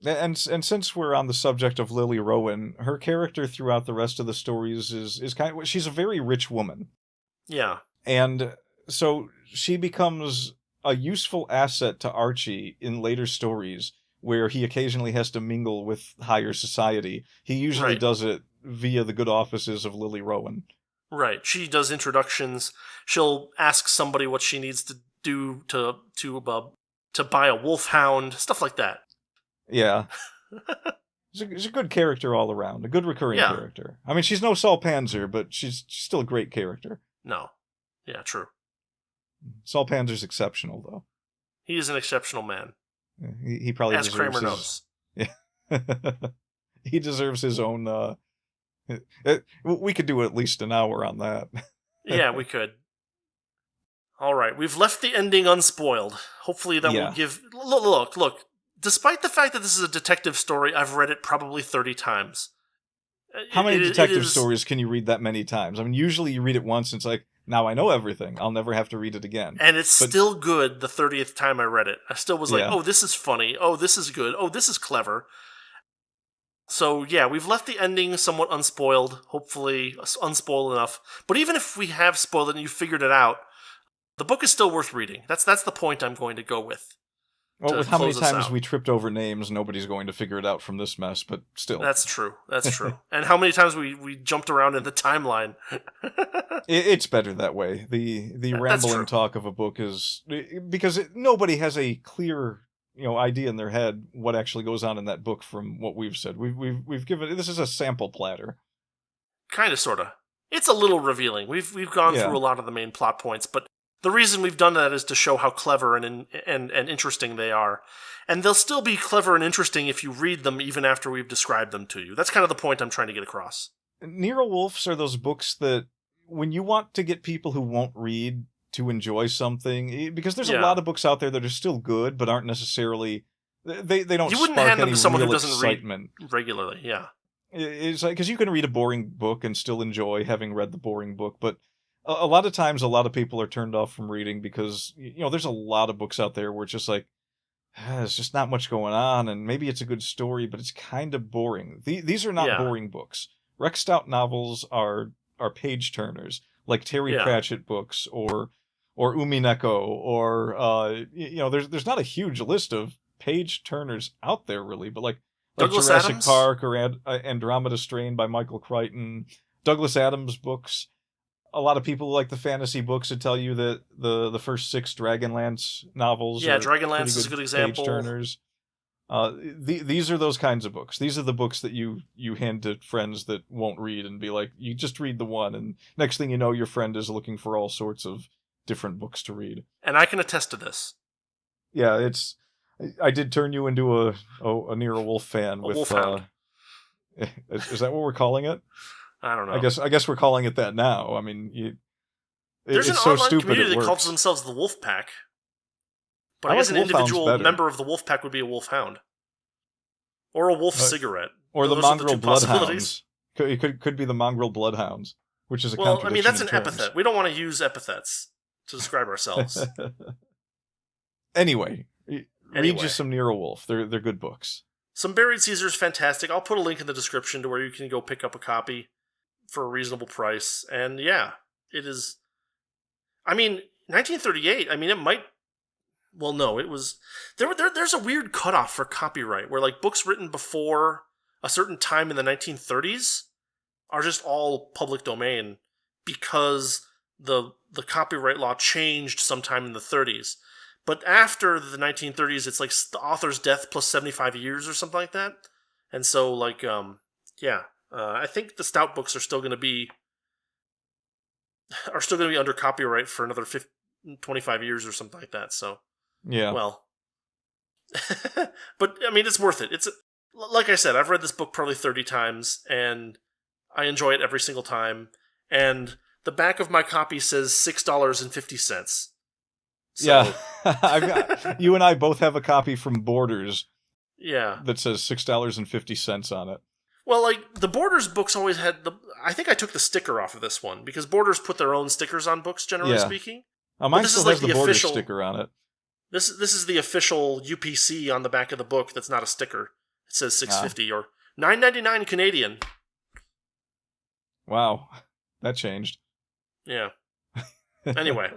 C: And since we're on the subject of Lily Rowan, her character throughout the rest of the stories is kind of, she's a very rich woman.
A: Yeah.
C: And so she becomes a useful asset to Archie in later stories where he occasionally has to mingle with higher society. He usually does it via the good offices of Lily Rowan.
A: Right. She does introductions. She'll ask somebody what she needs to do to buy a wolfhound, stuff like that.
C: Yeah. She's a good character all around, a good recurring character. I mean, she's no Saul Panzer, but she's still a great character.
A: No. Yeah, true.
C: Saul Panzer's exceptional, though.
A: He is an exceptional man.
C: He probably
A: as
C: deserves
A: Kramer knows.
C: Yeah. He deserves his own... we could do at least an hour on that.
A: Yeah, we could. All right, we've left the ending unspoiled. Hopefully that will give... Look. Despite the fact that this is a detective story, I've read it probably 30 times.
C: How many detective stories can you read that many times? I mean, usually you read it once and it's like, now I know everything. I'll never have to read it again.
A: And it's still good the 30th time I read it. I still was like, oh, this is funny. Oh, this is good. Oh, this is clever. So, yeah, we've left the ending somewhat unspoiled, hopefully unspoiled enough. But even if we have spoiled it and you figured it out, the book is still worth reading. That's the point I'm going to go with.
C: Well, with how many times we tripped over names, nobody's going to figure it out from this mess, but still.
A: That's true. And how many times we jumped around in the timeline.
C: It's better that way. The rambling talk of a book is... Because nobody has a clear... idea in their head what actually goes on in that book from what we've said. We've given... This is a sample platter.
A: Kind of, sort of. It's a little revealing. We've gone through a lot of the main plot points, but the reason we've done that is to show how clever and interesting they are. And they'll still be clever and interesting if you read them even after we've described them to you. That's kind of the point I'm trying to get across.
C: Nero Wolfes are those books that when you want to get people who won't read to enjoy something, because there's a lot of books out there that are still good but aren't necessarily... They don't
A: You wouldn't
C: spark
A: hand them
C: any
A: to someone
C: real
A: who doesn't
C: excitement.
A: read regularly, yeah.
C: It's like, because you can read a boring book and still enjoy having read the boring book, but a lot of times a lot of people are turned off from reading because, there's a lot of books out there where it's just like, there's just not much going on, and maybe it's a good story, but it's kind of boring. These are not boring books. Rex Stout novels are page-turners, like Terry Pratchett books, or or Umineko, or there's not a huge list of page turners out there really, but like
A: Douglas
C: Jurassic
A: Adams?
C: Park or Andromeda Strain by Michael Crichton, Douglas Adams books. A lot of people like the fantasy books that tell you that the first 6 Dragonlance novels.
A: Yeah,
C: are
A: Dragonlance is a good example.
C: Page turners. These are those kinds of books. These are the books that you hand to friends that won't read and be like, you just read the one, and next thing you know, your friend is looking for all sorts of different books to read.
A: And I can attest to this.
C: Yeah, I did turn you into a Nero Wolfe fan with
A: Wolfhound.
C: Is that what we're calling it?
A: I don't know.
C: I guess we're calling it that now. I mean,
A: there's an
C: it's so
A: online
C: stupid
A: community
C: it
A: that calls
C: works.
A: themselves the Wolf Pack. But
C: I
A: I guess
C: like
A: an
C: Wolfhound's
A: individual
C: better.
A: member of the Wolf Pack would be a Wolfhound. Or a Wolf cigarette.
C: Or the
A: Those are
C: Mongrel
A: two
C: Bloodhounds. It could be the Mongrel Bloodhounds, which is a
A: Well, I mean, that's
C: contradiction
A: an
C: in terms.
A: epithet. We don't want to use epithets to describe ourselves.
C: Anyway, read
A: Anyway.
C: you some Nero Wolfe. They're good books.
A: Some Buried Caesar is fantastic. I'll put a link in the description to where you can go pick up a copy for a reasonable price. And yeah, it is. I mean, 1938. I mean, it might. Well, no, it was. There's a weird cutoff for copyright where like books written before a certain time in the 1930s are just all public domain because the copyright law changed sometime in the 30s. But after the 1930s, it's like the author's death plus 75 years or something like that. And so, like, I think the Stout books are still going to be under copyright for another 25 years or something like that. So,
C: Yeah.
A: well, but I mean, it's worth it. It's like I said, I've read this book probably 30 times, and I enjoy it every single time. And the back of my copy says $6.50. So,
C: yeah. You and I both have a copy from Borders.
A: Yeah.
C: That says $6.50 on it.
A: Well, like, the Borders books always had I think I took the sticker off of this one, because Borders put their own stickers on books, generally speaking.
C: Mine
A: this
C: still
A: is like
C: has the
A: the
C: Borders
A: official
C: sticker on it.
A: This is the official UPC on the back of the book that's not a sticker. It says $6.50 or $9.99 Canadian.
C: Wow. That changed.
A: Yeah. Anyway.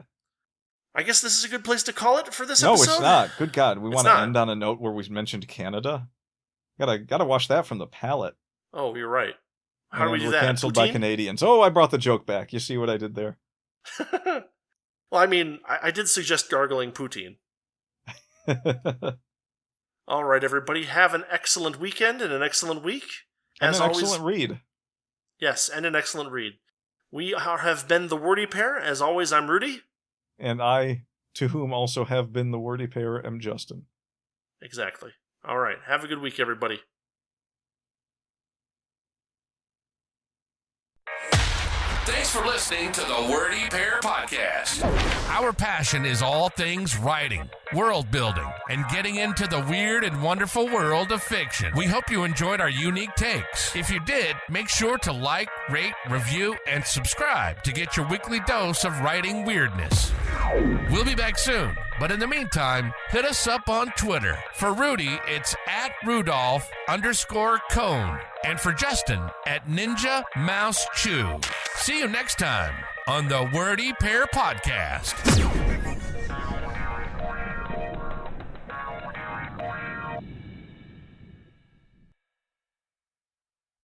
A: I guess this is a good place to call it for this
C: No,
A: episode.
C: it's not. Good God. We
A: It's
C: want to
A: not.
C: end on a note where we mentioned Canada. Gotta wash that from the palate.
A: Oh, you're right. How do we do
C: we're
A: that?
C: canceled by
A: Poutine?
C: Canadians. Oh, I brought the joke back. You see what I did there?
A: Well, I mean, I did suggest gargling poutine. All right, everybody. Have an excellent weekend and an excellent week.
C: And
A: As
C: an
A: always,
C: excellent read.
A: Yes, and an excellent read. We have been the Wordy Pair. As always, I'm Rudy.
C: And I, to whom also have been the wordy pair, am Justin.
A: Exactly. All right. Have a good week, everybody.
B: Thanks for listening to the Wordy Pair Podcast. Our passion is all things writing, world building, and getting into the weird and wonderful world of fiction. We hope you enjoyed our unique takes. If you did, make sure to like, rate, review, and subscribe to get your weekly dose of writing weirdness. We'll be back soon, but in the meantime, hit us up on Twitter. For Rudy, it's @Rudolph_Cone. And for Justin, @Ninja Mouse Chew. See you next time on the Wordy Pair Podcast.